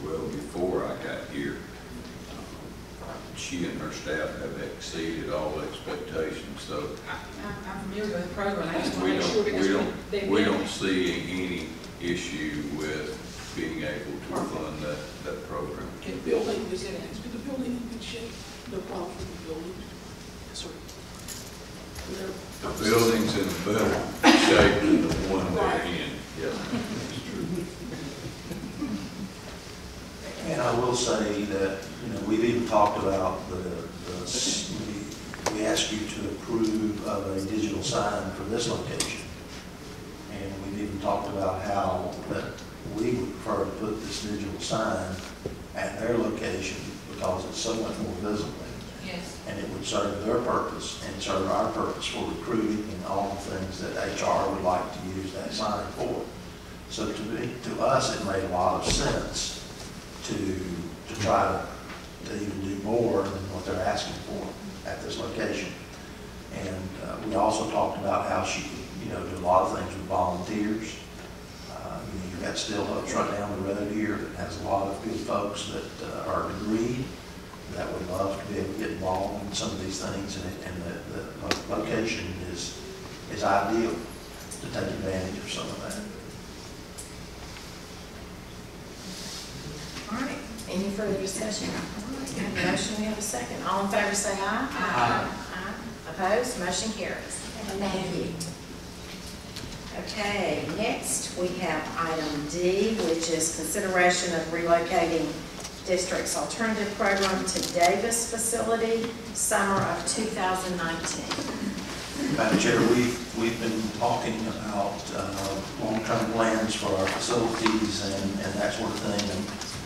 well before I got here, she and her staff have exceeded all expectations, so I'm familiar with the program, I just want to make sure because we don't see any issue with being able to fund that program. And the building, is it, is the building in good shape? No problem with the building? Yes, sir. The building's in better shape than the one they're in. Yeah. And I will say that, we've even talked about we asked you to approve of a digital sign for this location. And we've even talked about how that we would prefer to put this digital sign at their location because it's so much more visible. Yes. And it would serve their purpose and serve our purpose for recruiting and all the things that HR would like to use that sign for. So to us, it made a lot of sense to try to even do more than what they're asking for at this location. And we also talked about how she could, do a lot of things with volunteers. You've got Still Hopes right down the road here that has a lot of good folks that are agreed that would love to be able to get involved in some of these things, and the location is ideal to take advantage of some of that. All right, any further discussion? All right, we have a motion, we have a second. All in favor say aye. Aye. Opposed, motion carries. Thank you. Okay, next we have item D, which is consideration of relocating district's alternative program to Davis facility, summer of 2019. Madam Chair, we've been talking about long-term plans for our facilities and that sort of thing. And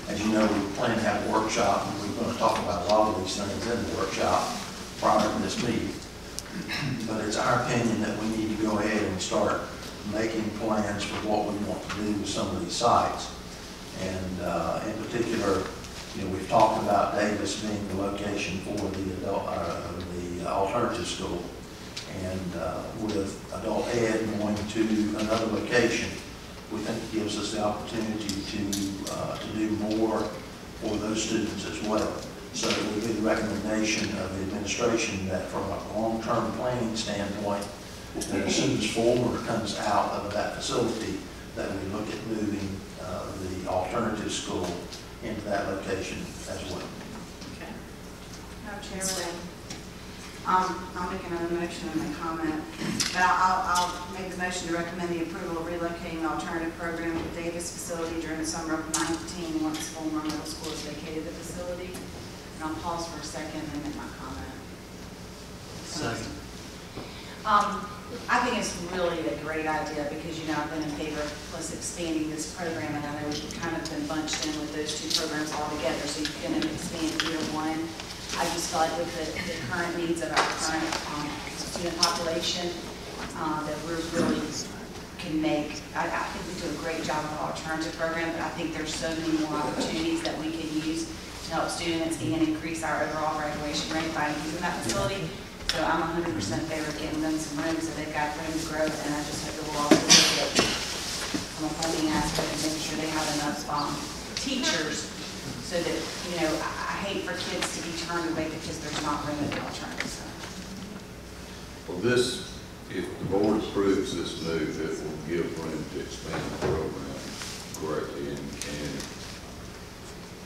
as you know, we plan to have a workshop, and we're going to talk about a lot of these things in the workshop prior to this meeting. But it's our opinion that we need to go ahead and start making plans for what we want to do with some of these sites. And in particular, we've talked about Davis being the location for the alternative school. And with adult ed going to another location, we think it gives us the opportunity to do more for those students as well. So it would be the recommendation of the administration that from a long-term planning standpoint, that as soon as Fulmer comes out of that facility, that we look at moving the alternative school into that location as well. Okay. Madam Chairman, I'll make another motion and a comment. But I'll make the motion to recommend the approval of relocating the alternative program to the Davis facility during the summer of 2019 once Fulmer Middle School has vacated the facility. And I'll pause for a second and make my comment. Second. I think it's really a great idea because, I've been in favor of plus expanding this program, and I know we've kind of been bunched in with those two programs all together, so you can expand either one. I just feel like with the current needs of our current student population, that we really can make, I think we do a great job of our alternative program, but I think there's so many more opportunities that we can use to help students and increase our overall graduation rate by using that facility. So I'm 100% in favor of getting them some room so they've got room to grow, and I just hope that we'll also look at from a funding aspect and make sure they have enough teachers so that, I hate for kids to be turned away because there's not room at the alternative center. Well, if the board approves this move, it will give room to expand the program greatly, and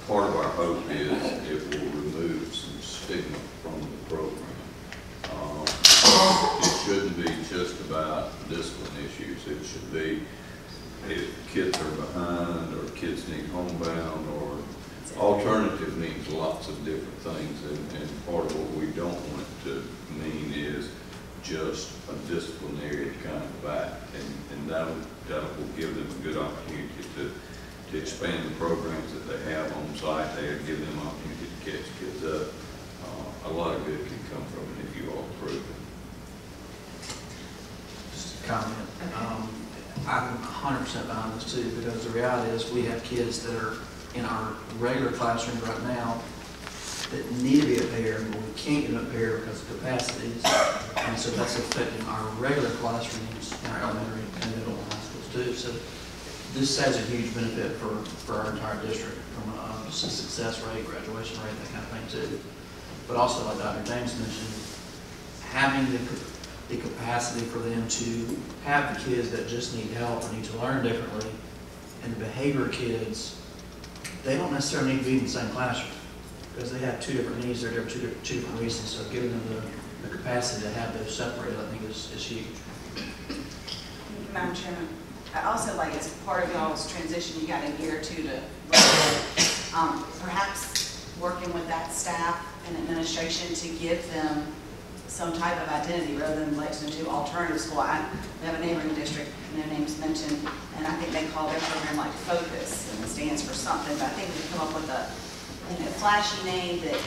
part of our hope is it will remove some stigma from the program. It shouldn't be just about discipline issues. It should be if kids are behind or kids need homebound, or alternative means lots of different things, and part of what we don't want it to mean is just a disciplinary kind of act, and that will give them a good opportunity to expand the programs that they have on site. They'll give them an opportunity to catch kids up. A lot of good can come from it if you all approve it. Just a comment. I'm 100% behind this too, because the reality is we have kids that are in our regular classrooms right now that need to be up here, but we can't get up here because of capacities. And so that's affecting our regular classrooms in our elementary and middle and high schools too. So this has a huge benefit for our entire district from just a success rate, graduation rate, that kind of thing too. but also like Dr. James mentioned, having the capacity for them to have the kids that just need help or need to learn differently, and the behavior kids, they don't necessarily need to be in the same classroom because they have two different needs, they're there for two different reasons. So giving them the capacity to have those separated, I think is huge. Madam Chairman, I also like as part of y'all's transition, you got a year or two to perhaps working with that staff and administration to give them some type of identity rather than Lexington to alternative school. We have a neighboring district, no names mentioned, and I think they call their program like Focus, and it stands for something, but I think we come up with a flashy name that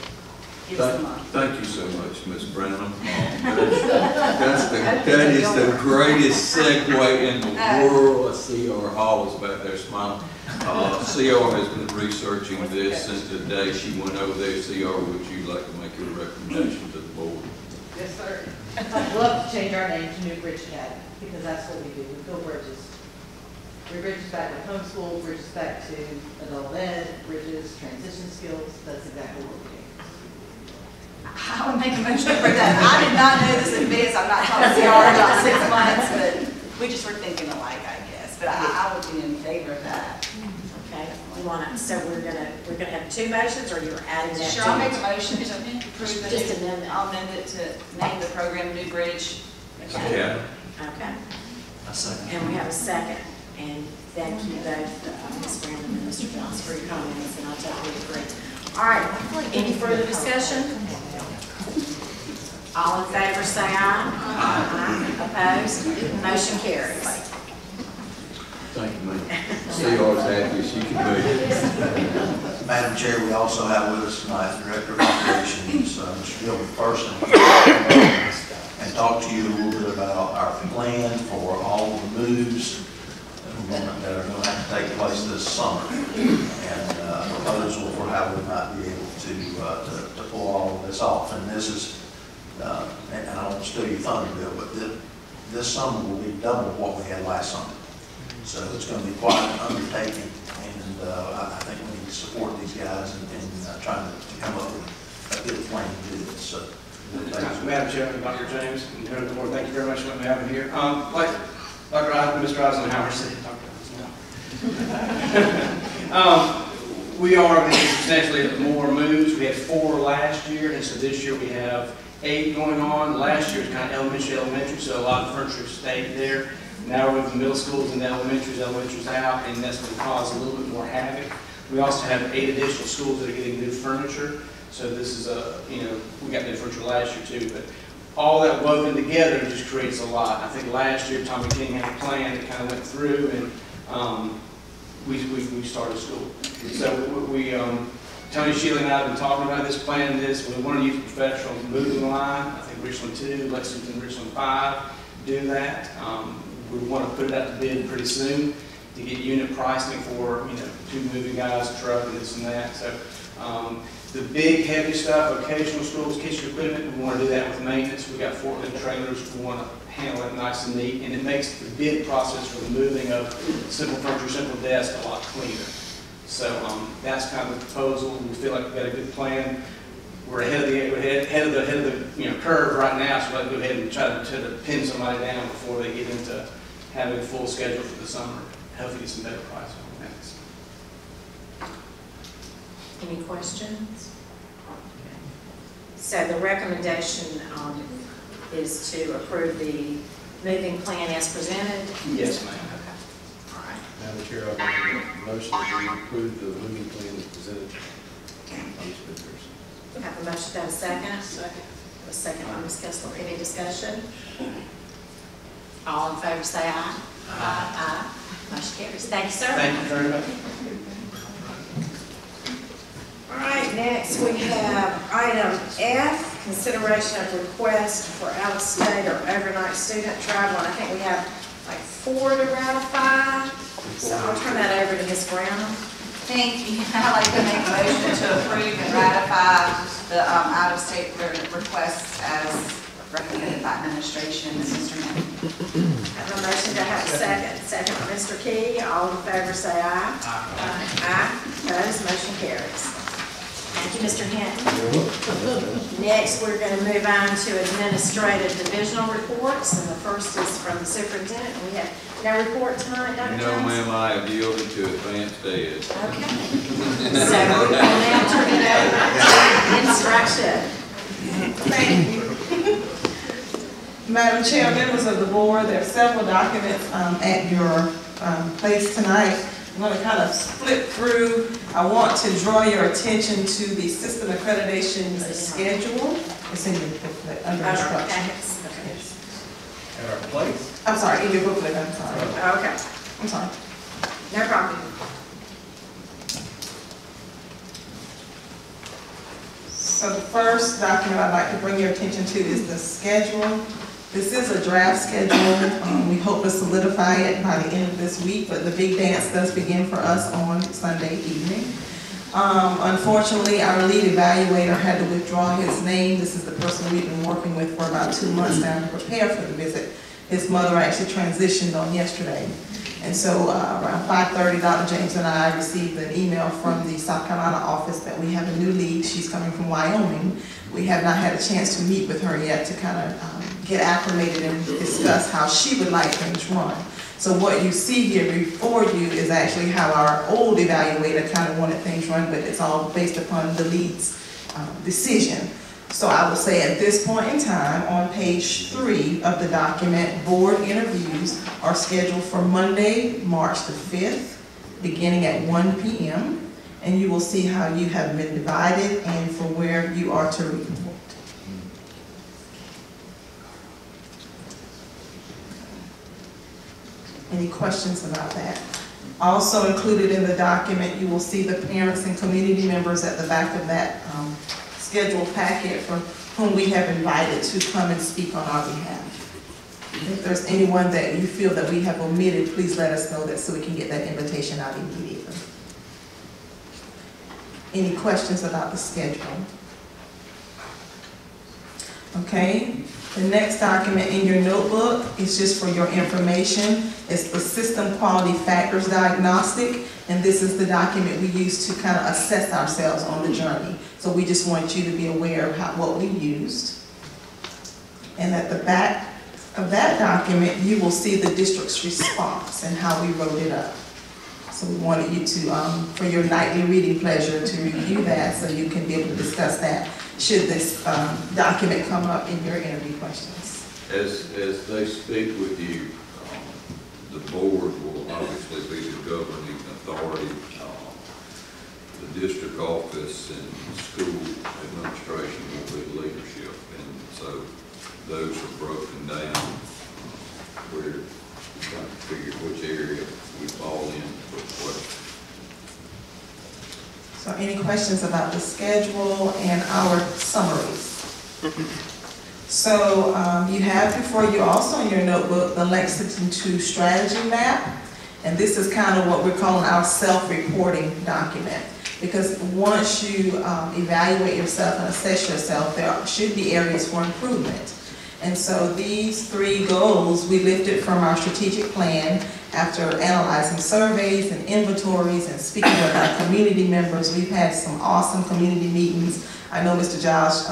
gives them a... Thank you so much, Ms. Brown. That is the greatest segue in the world. I see our Hall is back there smiling. CR has been researching this since the day she went over there. CR, would you like to make your recommendation to the board? Yes, sir. I'd love to change our name to New Bridge Academy, because that's what we do. We build bridges. We bridges back to homeschool, bridges back to adult ed, bridges, transition skills. That's exactly what we do. I would make a motion for that. I did not know this in advance. I'm not talking to CR about 6 months, but we just were thinking alike, I guess. But I would be in favor of that. Okay, we want to, so we're gonna have 2 motions, or you're adding that? Sure, I'll make a motion to approve the Just amend it. I'll amend it to name the program New Bridge. Okay. Yeah. Okay. A second. And we have a second. And thank you both, Ms. Brandon and Mr. Jones, for your comments, and I totally agree. All right, any further discussion? All in favor, say aye. Aye. Opposed? Motion carries. Thank you, ma'am. CR's happy as she can be. Madam Chair, we also have with us tonight Director of Operations, Mr. Gilbert Person, and talk to you a little bit about our plan for all the moves that are going to have to take place this summer, and a proposal for how we might be able to pull all of this off. And this is, and I don't want to steal your thunder, Bill, but this summer will be double what we had last summer. So it's going to be quite an undertaking, and I think we need to support these guys in trying to come up with a good plan to do this. So, Madam Chairman, Dr. James, and the board, thank you very much for letting me have me here. Like Dr. Mr. Eisenhower said, we are substantially more moves. We had 4 last year, and so this year we have 8 going on. Last year was kind of elementary, so a lot of furniture stayed there. Now we're with the middle schools and the elementary's out, and that's going to cause a little bit more havoc. We also have 8 additional schools that are getting new furniture. So this is we got new furniture last year too, but all that woven together just creates a lot. I think last year Tommy King had a plan that kind of went through, and we started school. So Tony, Sheila, and I have been talking about this, planning this. We want to use professional moving line. I think Richland 2, Lexington, Richland 5 do that. We want to put it out to bid pretty soon to get unit pricing for 2 moving guys, a truck, and this and that. So the big heavy stuff, vocational schools, kitchen equipment, we want to do that with maintenance. We got forklift trailers. We want to handle it nice and neat, and it makes the bid process for the moving of simple furniture, simple desk a lot cleaner. So that's kind of the proposal. We feel like we've got a good plan. We're ahead of the curve right now, so we'll go ahead and try to pin somebody down before they get into having a full schedule for the summer. Hopefully, get some better prices on that. Any questions? So the recommendation is to approve the moving plan as presented? Yes, ma'am. Okay. All right. Madam Chair, I make a motion to approve the moving plan as presented. We have a motion, have a second? Second. A second by Ms. Kessler. Any discussion? All in favor say aye. Aye. Aye. Motion carries. Thank you, sir. Thank you very much. All right, next we have item F, consideration of request for out-of-state or overnight student travel. And I think we have like 4 to ratify. So I'll turn that over to Ms. Brown. Thank you. I'd like to make a motion to approve and ratify the out-of-state requests as recommended by administration and Mr. Manning. I have a motion to have a second. Second by Mr. Key. All in favor say aye. Aye. Aye. Opposed, motion carries. And Thank you, Mr. Hinton. Next, we're going to move on to administrative divisional reports, and the first is from the superintendent. We have no report tonight, Dr. Jones? No, ma'am, I have yielded to advanced ed. Okay. So we'll now turn it over to instruction. Thank you. Madam Chair, members of the board, there are several documents at your place tonight. I'm going to kind of flip through. I want to draw your attention to the system accreditation schedule. It's in your booklet under instructions. At our place? I'm sorry, in your booklet, I'm sorry. Okay. I'm sorry. No problem. So the first document I'd like to bring your attention to is the schedule. This is a draft schedule. We hope to solidify it by the end of this week, but the big dance does begin for us on Sunday evening. Unfortunately, our lead evaluator had to withdraw his name. This is the person we've been working with for about 2 months now to prepare for the visit. His mother actually transitioned on yesterday. And so around 5:30, Dr. James and I received an email from the South Carolina office that we have a new lead. She's coming from Wyoming. We have not had a chance to meet with her yet to kind of get acclimated and discuss how she would like things run. So what you see here before you is actually how our old evaluator kind of wanted things run, but it's all based upon the lead's decision. So I will say at this point in time, on page 3 of the document, board interviews are scheduled for Monday, March the 5th, beginning at 1 p.m. And you will see how you have been divided and for where you are to report. Any questions about that? Also included in the document, you will see the parents and community members at the back of that scheduled packet for whom we have invited to come and speak on our behalf. If there's anyone that you feel that we have omitted, please let us know that so we can get that invitation out immediately. Any questions about the schedule? Okay, the next document in your notebook is just for your information. It's the System Quality Factors Diagnostic, and this is the document we use to kind of assess ourselves on the journey. So we just want you to be aware of what we used. And at the back of that document, you will see the district's response and how we wrote it up. So we wanted you to, for your nightly reading pleasure, to review that so you can be able to discuss that should this document come up in your interview questions. As they speak with you, the board will obviously be the governing authority. The district office and school administration will be leadership, and so those are broken down. We're trying to figure which area we fall in with what. So any questions about the schedule and our summaries? So you have before you also in your notebook the Lexington 2 strategy map, and this is kind of what we're calling our self-reporting document. Because once you evaluate yourself and assess yourself, there should be areas for improvement. And so these 3 goals we lifted from our strategic plan after analyzing surveys and inventories and speaking with our community members. We've had some awesome community meetings. I know Mr. Josh,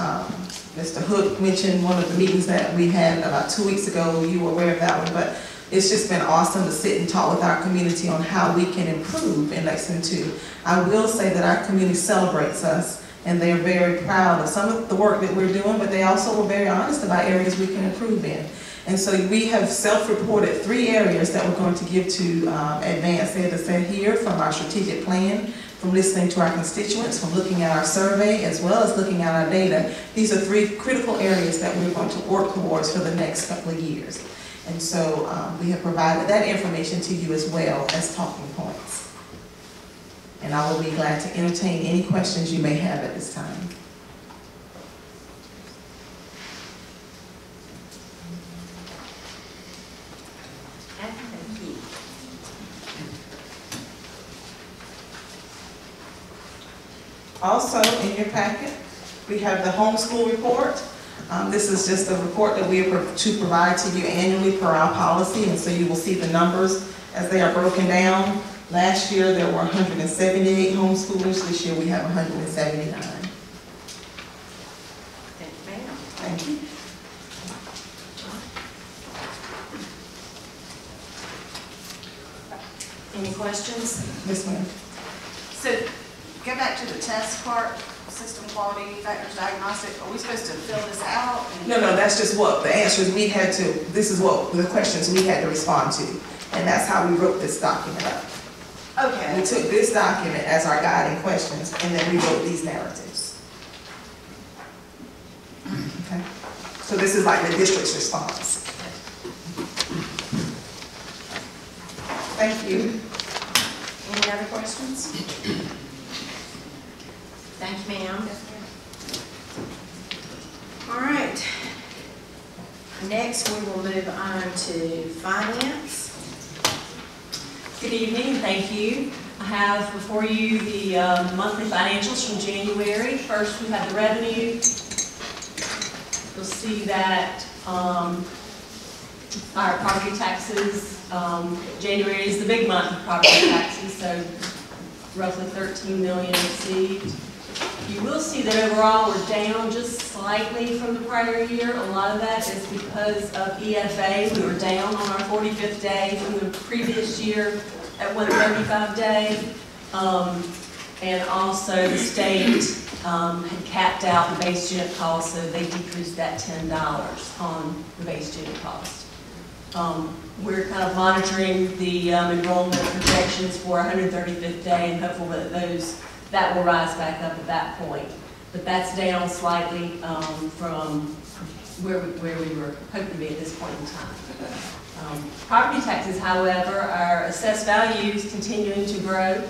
Mr. Hook mentioned one of the meetings that we had about 2 weeks ago. You were aware of that one, but it's just been awesome to sit and talk with our community on how we can improve in Lexington 2. I will say that our community celebrates us, and they're very proud of some of the work that we're doing, but they also were very honest about areas we can improve in. And so we have self-reported 3 areas that we're going to give to advance ed to say here from our strategic plan, from listening to our constituents, from looking at our survey, as well as looking at our data. These are 3 critical areas that we're going to work towards for the next couple of years. And so we have provided that information to you as well as talking points. And I will be glad to entertain any questions you may have at this time. Thank you. Also in your packet, we have the homeschool report. This is just a report that we are to provide to you annually per our policy, and so you will see the numbers as they are broken down. Last year there were 178 homeschoolers. This year we have 179. Thank you. Any questions? Yes, ma'am. So, go back to the test part, system quality factors diagnostic, are we supposed to fill this out? No, that's just what the answers we had to, this is what the questions we had to respond to. And that's how we wrote this document up. Okay. We took this document as our guiding questions, and then we wrote these narratives. Okay? So this is like the district's response. Thank you. Any other questions? Thank you, ma'am. All right. Next, we will move on to finance. Good evening, thank you. I have before you the monthly financials from January. First, we have the revenue. You'll see that our property taxes, January is the big month of property taxes, so roughly 13 million received. You will see that overall we're down just slightly from the prior year. A lot of that is because of EFA. We were down on our 45th day from the previous year at 135 day. And also the state had capped out the base unit cost, so they decreased that $10 on the base unit cost. We're kind of monitoring the enrollment projections for 135th day and hopeful that that will rise back up at that point. But that's down slightly from where we were hoping to be at this point in time. Property taxes, however, our assessed values continuing to grow.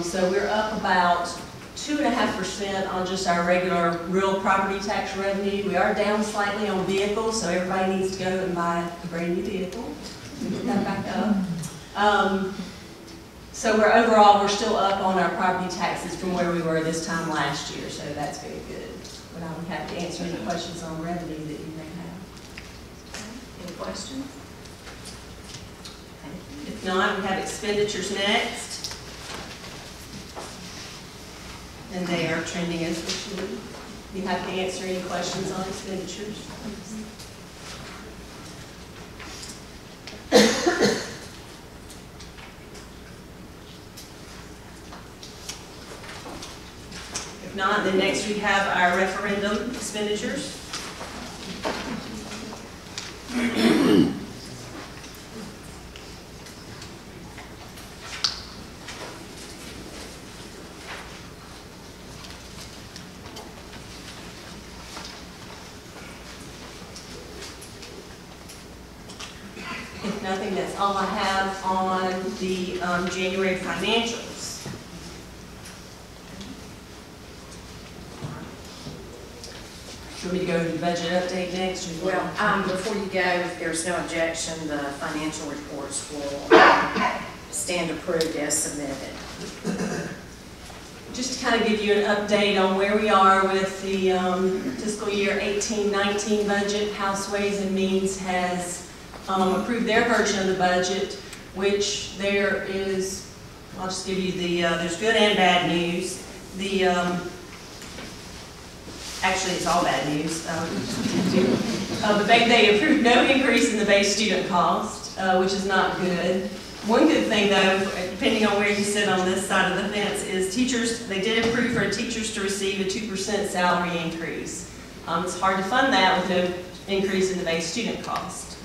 So we're up about 2.5% on just our regular real property tax revenue. We are down slightly on vehicles, so everybody needs to go and buy a brand new vehicle. We get that back up. So overall, we're still up on our property taxes from where we were this time last year, so that's very good. But I would have to answer any questions on revenue that you may have. Any questions? If not, we have expenditures next. And they are trending as they should. You have to answer any questions on expenditures. If not, then next we have our referendum expenditures. If nothing, that's all I have on the January financials. Should we go to the budget update next? Well, before you go, if there's no objection, the financial reports will stand approved as submitted. Just to kind of give you an update on where we are with the fiscal year 18-19 budget, House Ways and Means has approved their version of the budget, which there is, I'll just give you there's good and bad news. Actually, it's all bad news. But they approved no increase in the base student cost, which is not good. One good thing, though, depending on where you sit on this side of the fence, is teachers, they did approve for teachers to receive a 2% salary increase. It's hard to fund that with no increase in the base student cost.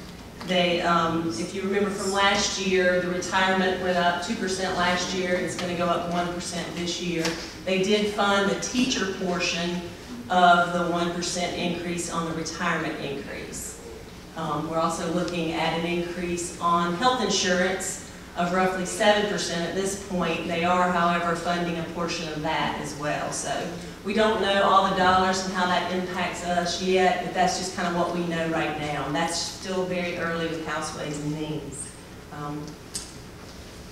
They, if you remember from last year, the retirement went up 2% last year. It's going to go up 1% this year. They did fund the teacher portion of the 1% increase on the retirement increase. We're also looking at an increase on health insurance of roughly 7% at this point. They are, however, funding a portion of that as well. So we don't know all the dollars and how that impacts us yet, but that's just kind of what we know right now. And that's still very early with House Ways and Means.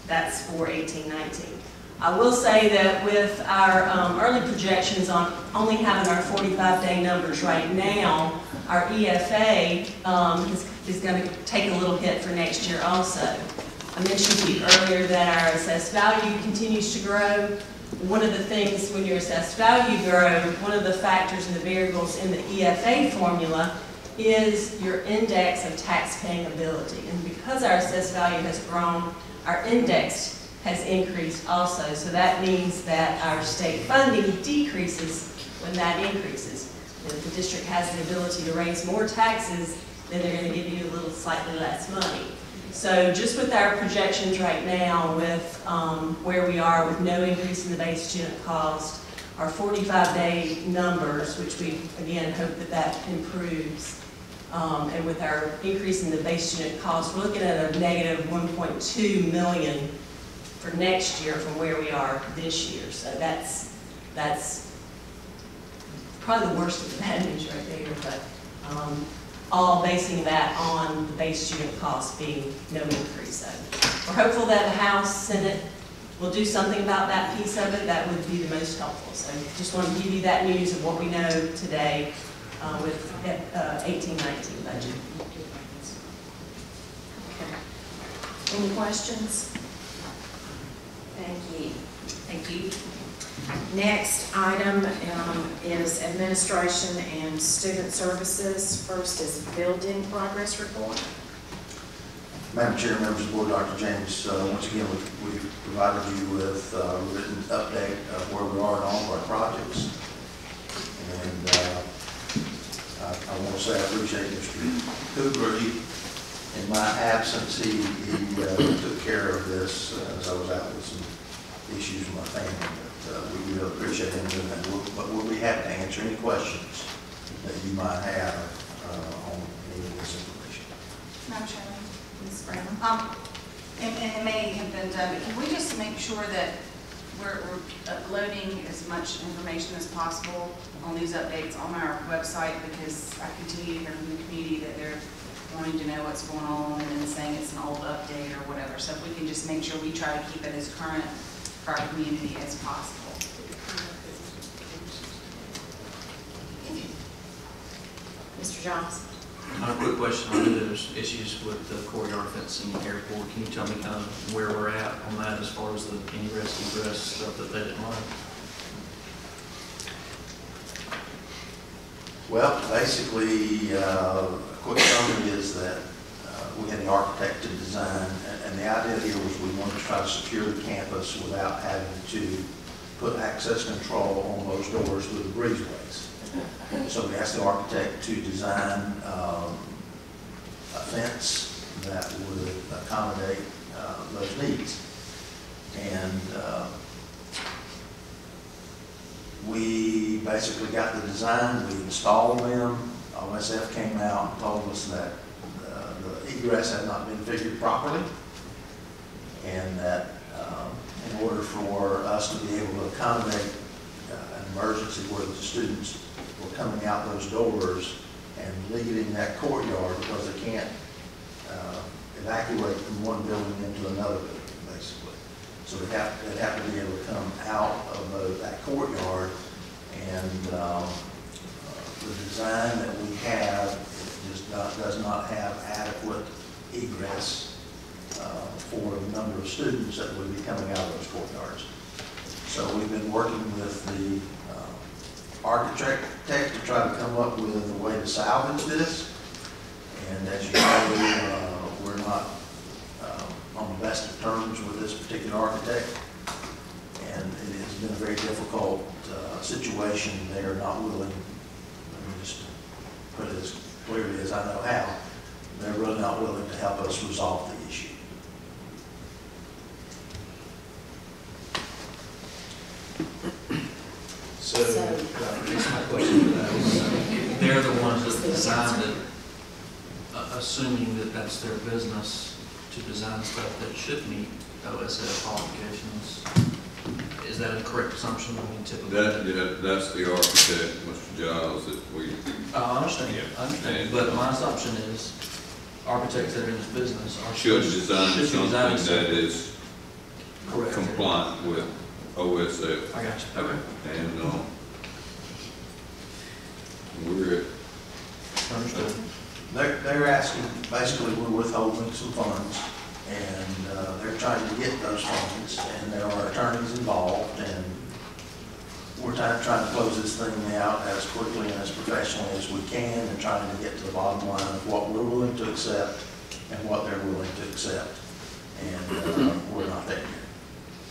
That's for 18-19. I will say that with our early projections on only having our 45-day numbers right now, our EFA is going to take a little hit for next year also. I mentioned to you earlier that our assessed value continues to grow. one of the things when your assessed value grow, one of the factors and the variables in the EFA formula is your index of tax-paying ability. And because our assessed value has grown, our index has increased also. So that means that our state funding decreases when that increases. And if the district has the ability to raise more taxes, then they're going to give you a little slightly less money. So just with our projections right now, with where we are with no increase in the base student cost, our 45-day numbers, which we again hope that that improves, and with our increase in the base student cost, we're looking at a negative $1.2 million for next year from where we are this year. So that's probably the worst of the bad news right there, but all basing that on the base student cost being no increase. So we're hopeful that the House, Senate will do something about that piece of it. That would be the most helpful. So just want to give you that news of what we know today with 18-19 budget. Okay. Any questions? Thank you. Thank you. Next item is administration and student services. First is building progress report. Madam Chair, members of the board, Dr. James, once again, we've provided you with a written update of where we are in all of our projects. And I want to say I appreciate Mr. Cooper. In my absence, he took care of this as I was out with some issues with my family. We really appreciate him doing that. But we'll be happy to answer any questions that you might have on any of this information. Madam Chairman, Ms. Brown. And it may have been done, but can we just make sure that we're uploading as much information as possible on these updates on our website? Because I continue to hear from the community that they're wanting to know what's going on and then saying it's an old update or whatever. So if we can just make sure we try to keep it as current for our community as possible. Mr. Johnson. A quick question. I know there's issues with the courtyard fencing at the airport. Can you tell me kind of where we're at on that as far as the ingress, egress stuff that they didn't like? Well, basically, a quick summary is that we had the architect to design, and the idea here was we wanted to try to secure the campus without having to put access control on those doors through the breezeways. So we asked the architect to design a fence that would accommodate those needs. And we basically got the design, we installed them. OSF came out and told us that the egress had not been figured properly, and that in order for us to be able to accommodate an emergency where the students were coming out those doors and leaving that courtyard because they can't evacuate from one building into another building, basically. So they'd have to be able to come out of that courtyard, and the design that we have just does not have adequate egress for the number of students that would be coming out of those courtyards. So we've been working with the architect to try to come up with a way to salvage this. And as you know, we're not on the best of terms with this particular architect. And it has been a very difficult situation. They are not willing, let me just put it as clearly as I know how, they're really not willing to help us resolve the issue. So that's my question for that. They're the ones that designed it, assuming that that's their business to design stuff that should meet OSF qualifications. Is that a correct assumption? I mean, typically. That's the architect, Mr. Giles, that we. I understand. I understand. But my assumption is architects that are in this business should design something that is correct, compliant with OSF. I got you. Okay. And we're understood. They're asking, basically, we're withholding some funds, and they're trying to get those funds, and there are attorneys involved, and we're trying to close this thing out as quickly and as professionally as we can, and trying to get to the bottom line of what we're willing to accept and what they're willing to accept. And we're not there yet.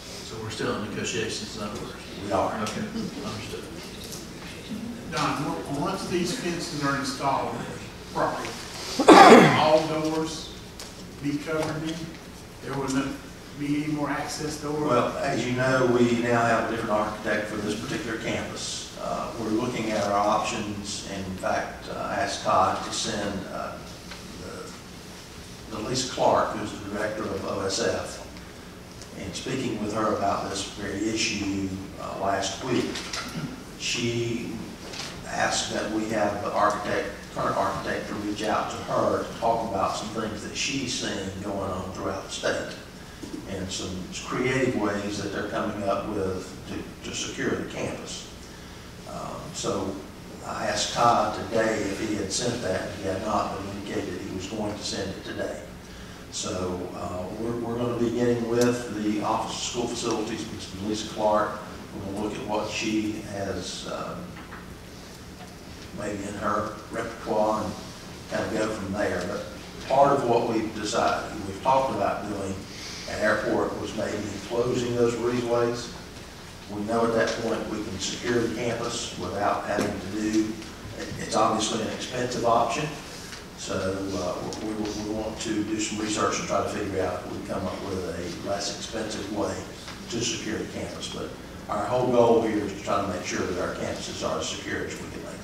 So we're still in negotiations, in other words? We are. Okay, understood. Don, once these fences are installed properly, all doors be covered in? There will not be any more access doors? Well, as you know, we now have a different architect for this particular campus. We're looking at our options, and in fact, asked Todd to send the Lisa Clark, who's the director of OSF, and speaking with her about this very issue last week. She asked that we have the current architect to reach out to her to talk about some things that she's seeing going on throughout the state, and some creative ways that they're coming up with to secure the campus. So I asked Todd today if he had sent that. He had not, but indicated he was going to send it today. So we're going to be getting with the Office of School Facilities, Ms. Lisa Clark. We're going to look at what she has maybe in her repertoire and kind of go from there. But part of what we've decided, we've talked about doing at airport, was maybe closing those breezeways. We know at that point we can secure the campus without having to do, it's obviously an expensive option. So we want to do some research and try to figure out if we can come up with a less expensive way to secure the campus. But our whole goal here is to try to make sure that our campuses are as secure as we can make them.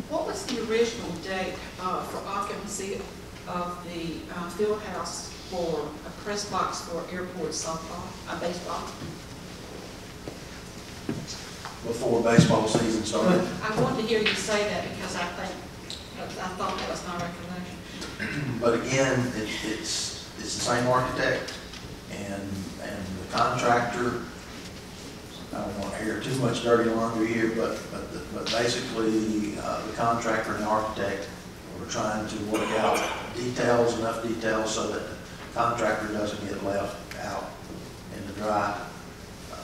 What was the original date for occupancy of the field house for a press box for airport softball, baseball? Before baseball season started. I wanted to hear you say that because I thought that was my recollection. But again, it's the same architect and the contractor. I don't want to hear too much dirty laundry here, but basically the contractor and the architect were trying to work out enough details so that the contractor doesn't get left out in the dry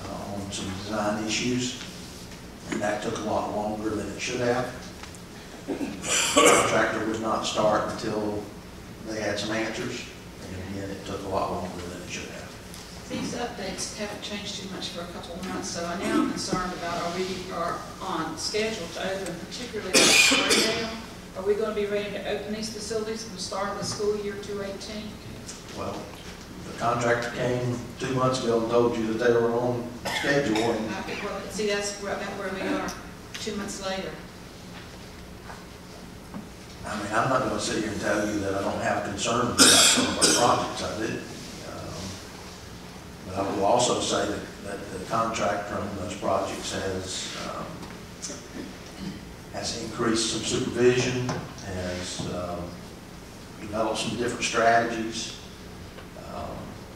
on some design issues. And that took a lot longer than it should have. The contractor would not start until they had some answers, and again, it took a lot longer than it should have. These updates haven't changed too much for a couple of months, so I now am concerned about are on schedule to open, particularly Springdale. Are we going to be ready to open these facilities from the start of the school year 2018? Well, the contractor came 2 months ago and told you that they were on schedule. And Well, see, that's about where we are 2 months later. I mean, I'm not going to sit here and tell you that I don't have concerns about some of our projects. I do. But I will also say that the contractor on those projects has increased some supervision, has developed some different strategies.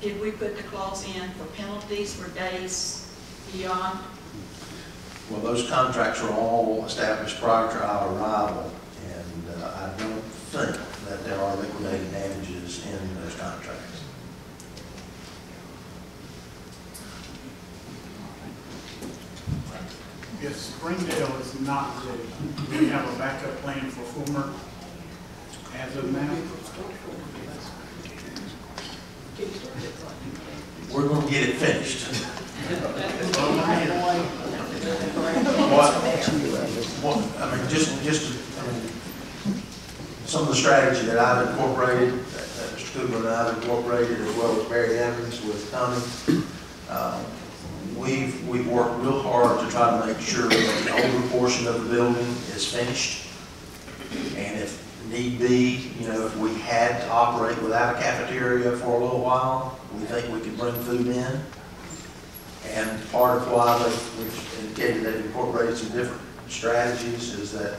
Did we put the clause in for penalties for days beyond? Well, those contracts were all established prior to our arrival, and I don't think that there are liquidated damages in those contracts. If Springdale is not ready, do we have a backup plan for Fulmer as of now? We're going to get it finished. Some of the strategy that I've incorporated, that Mr. Cooper and I have incorporated, as well as Mary Evans with Tommy, we've worked real hard to try to make sure that the older portion of the building is finished. And if need be, if we had to operate without a cafeteria for a little while, we think we can bring food in. And part of why we've indicated they've incorporated some different strategies is that,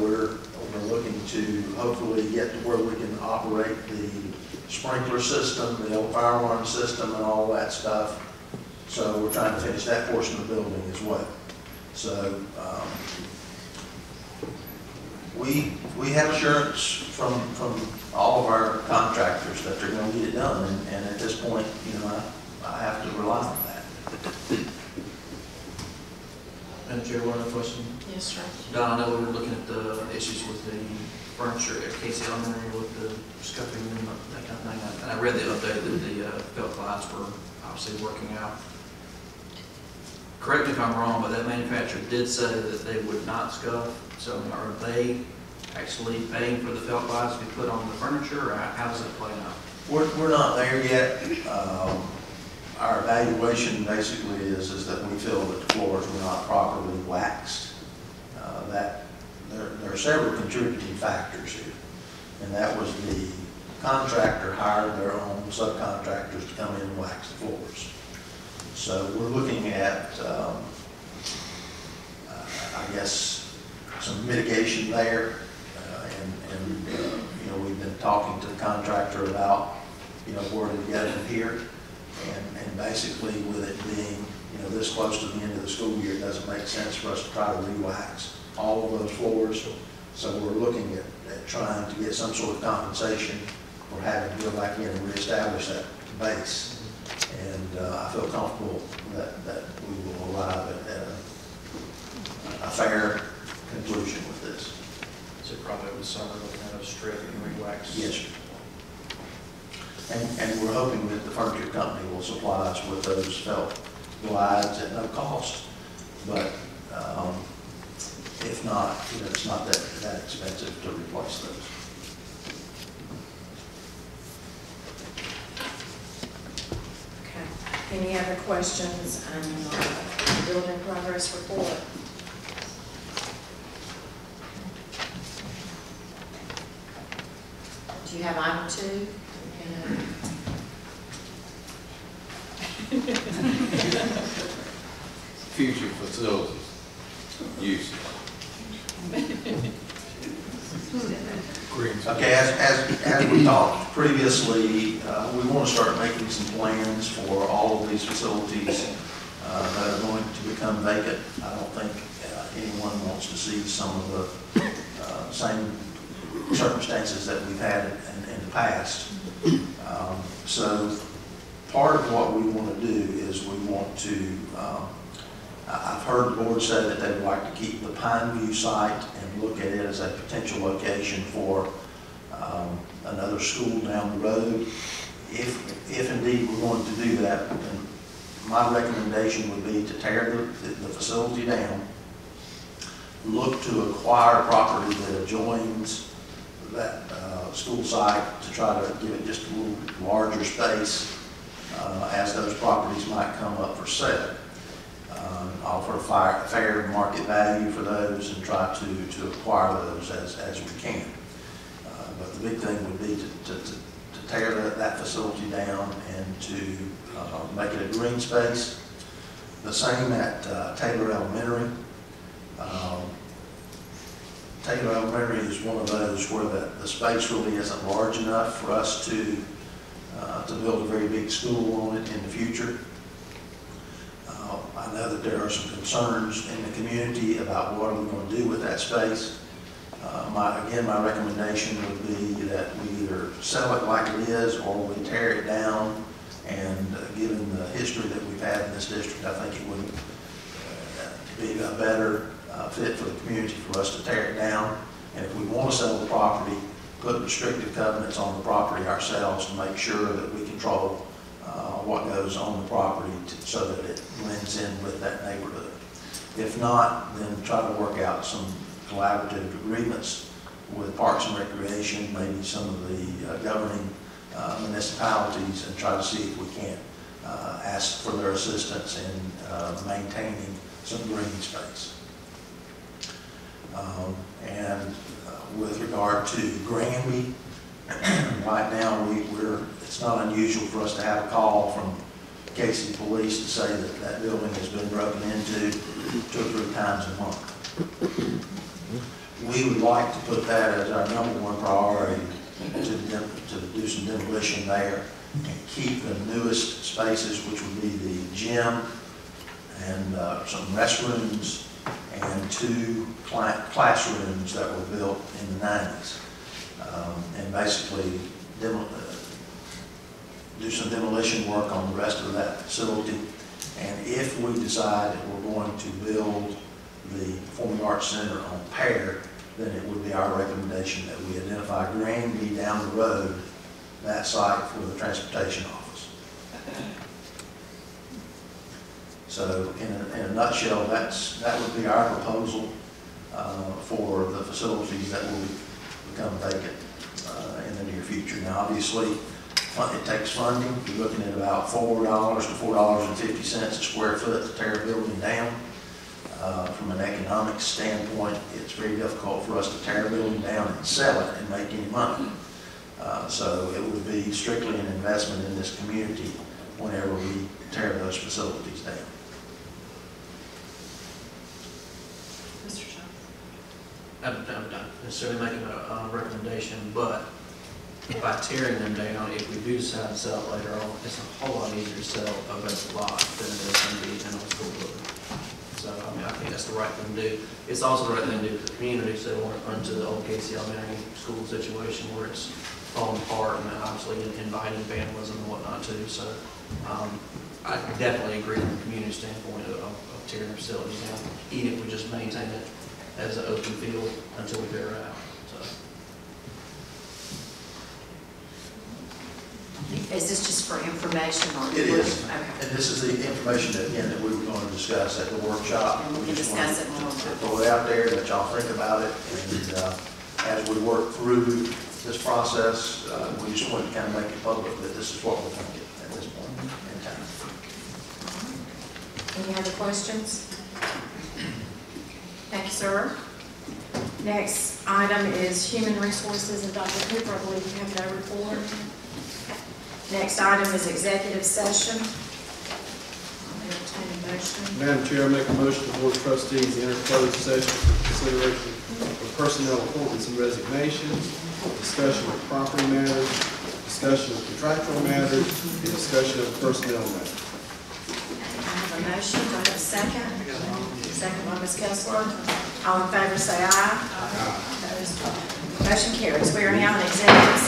we're looking to hopefully get to where we can operate the sprinkler system, the old fire alarm system, and all that stuff. So we're trying to finish that portion of the building as well. So we have assurance from all of our contractors that they're gonna get it done, and at this point, you know, I have to rely on that. Madam Chair, one other question. Yes, sir. Don, I know we were looking at the issues with the furniture at Casey Elementary with the scuffing and that kind of thing. And I read the update that the felt glides were obviously working out. Correct me if I'm wrong, but that manufacturer did say that they would not scuff. So are they actually paying for the felt glides to be put on the furniture, or how does that play out? We're not there yet. Our evaluation basically is that we feel that the floors were not properly waxed. There are several contributing factors here, and that was the contractor hired their own subcontractors to come in and wax the floors. So we're looking at, I guess, some mitigation there, and you know, we've been talking to the contractor about, you know, where to get it here, and basically with it being, you know, this close to the end of the school year, it doesn't make sense for us to try to re-wax all of those floors. So we're looking at trying to get some sort of compensation for having to go back in and reestablish that base. And I feel comfortable that we will arrive at a fair conclusion with this. So probably over the summer, looking at a strip and re-wax? Yes, sir. And we're hoping that the furniture company will supply us with those felt glides at no cost. But if not, you know, it's not that expensive to replace those. Okay. Any other questions on the building progress report? Do you have item 2? Future facilities use. Okay, as we talked previously, we want to start making some plans for all of these facilities that are going to become vacant. I don't think anyone wants to see some of the same circumstances that we've had in the past. So part of what we want to do is we want to, I've heard the board say that they would like to keep the Pineview site and look at it as a potential location for another school down the road. If indeed we're going to do that, then my recommendation would be to tear the facility down, look to acquire property that adjoins that school site to try to give it just a little larger space as those properties might come up for sale. Offer a fair market value for those and try to acquire those as we can. But the big thing would be to tear that facility down and to make it a green space. The same at Taylor Elementary. Taylor Elementary is one of those where the space really isn't large enough for us to build a very big school on it in the future. I know that there are some concerns in the community about what are we going to do with that space. Again, my recommendation would be that we either sell it like it is or we tear it down. And given the history that we've had in this district, I think it would be a better fit for the community for us to tear it down. And if we want to sell the property, put restrictive covenants on the property ourselves to make sure that we control what goes on the property so that it blends in with that neighborhood. If not, then try to work out some collaborative agreements with Parks and Recreation, maybe some of the governing municipalities, and try to see if we can't ask for their assistance in maintaining some green space. And with regard to Granby, right now it's not unusual for us to have a call from Casey Police to say that that building has been broken into 2 or 3 times a month. We would like to put that as our #1 priority to do some demolition there and keep the newest spaces, which would be the gym and some restrooms and 2 classrooms that were built in the 90s. And basically do some demolition work on the rest of that facility. And if we decide that we're going to build the Performing Arts Center on Pear, then it would be our recommendation that we identify Granby down the road, that site for the transportation office. So in a nutshell, that would be our proposal for the facilities that will become vacant in the near future. Now, obviously, it takes funding. You're looking at about $4 to $4.50 a square foot to tear a building down. From an economic standpoint, it's very difficult for us to tear a building down and sell it and make any money. So it would be strictly an investment in this community whenever we tear those facilities down. Mr. Johnson. I'm not necessarily making a recommendation, but by tearing them down, if we do decide to sell it later on, it's a whole lot easier to sell a vacant lot than it is going to be in a school building. So, I mean, I think that's the right thing to do. It's also the right thing to do for the community, so we want to run to the old Casey Elementary School situation where it's falling apart and obviously inviting vandalism and whatnot too. So, I definitely agree from the community standpoint of tearing the facilities down, even if we just maintain it as an open field until we figure it out. So. Is this just for information or? It is. Okay. And this is the information that, again, that we were going to discuss at the workshop. And we can discuss it more. Throw it out there, let y'all think about it. And as we work through this process, we just want to kind of make it public that this is what we're thinking at this point in time. Any other questions? Thank you, sir. Next item is Human Resources, and Dr. Cooper, I believe you have no report. Next item is executive session. I'll entertain a motion. Madam Chair, I make a motion the Board of Trustees enter closed session for consideration of personnel appointments and resignations, discussion of property matters, discussion of contractual matters, and discussion of personnel matters. I have a motion. Do I have a second? Second by Ms. Kessler. All in favor say aye. Opposed? Motion carries. We are now in executive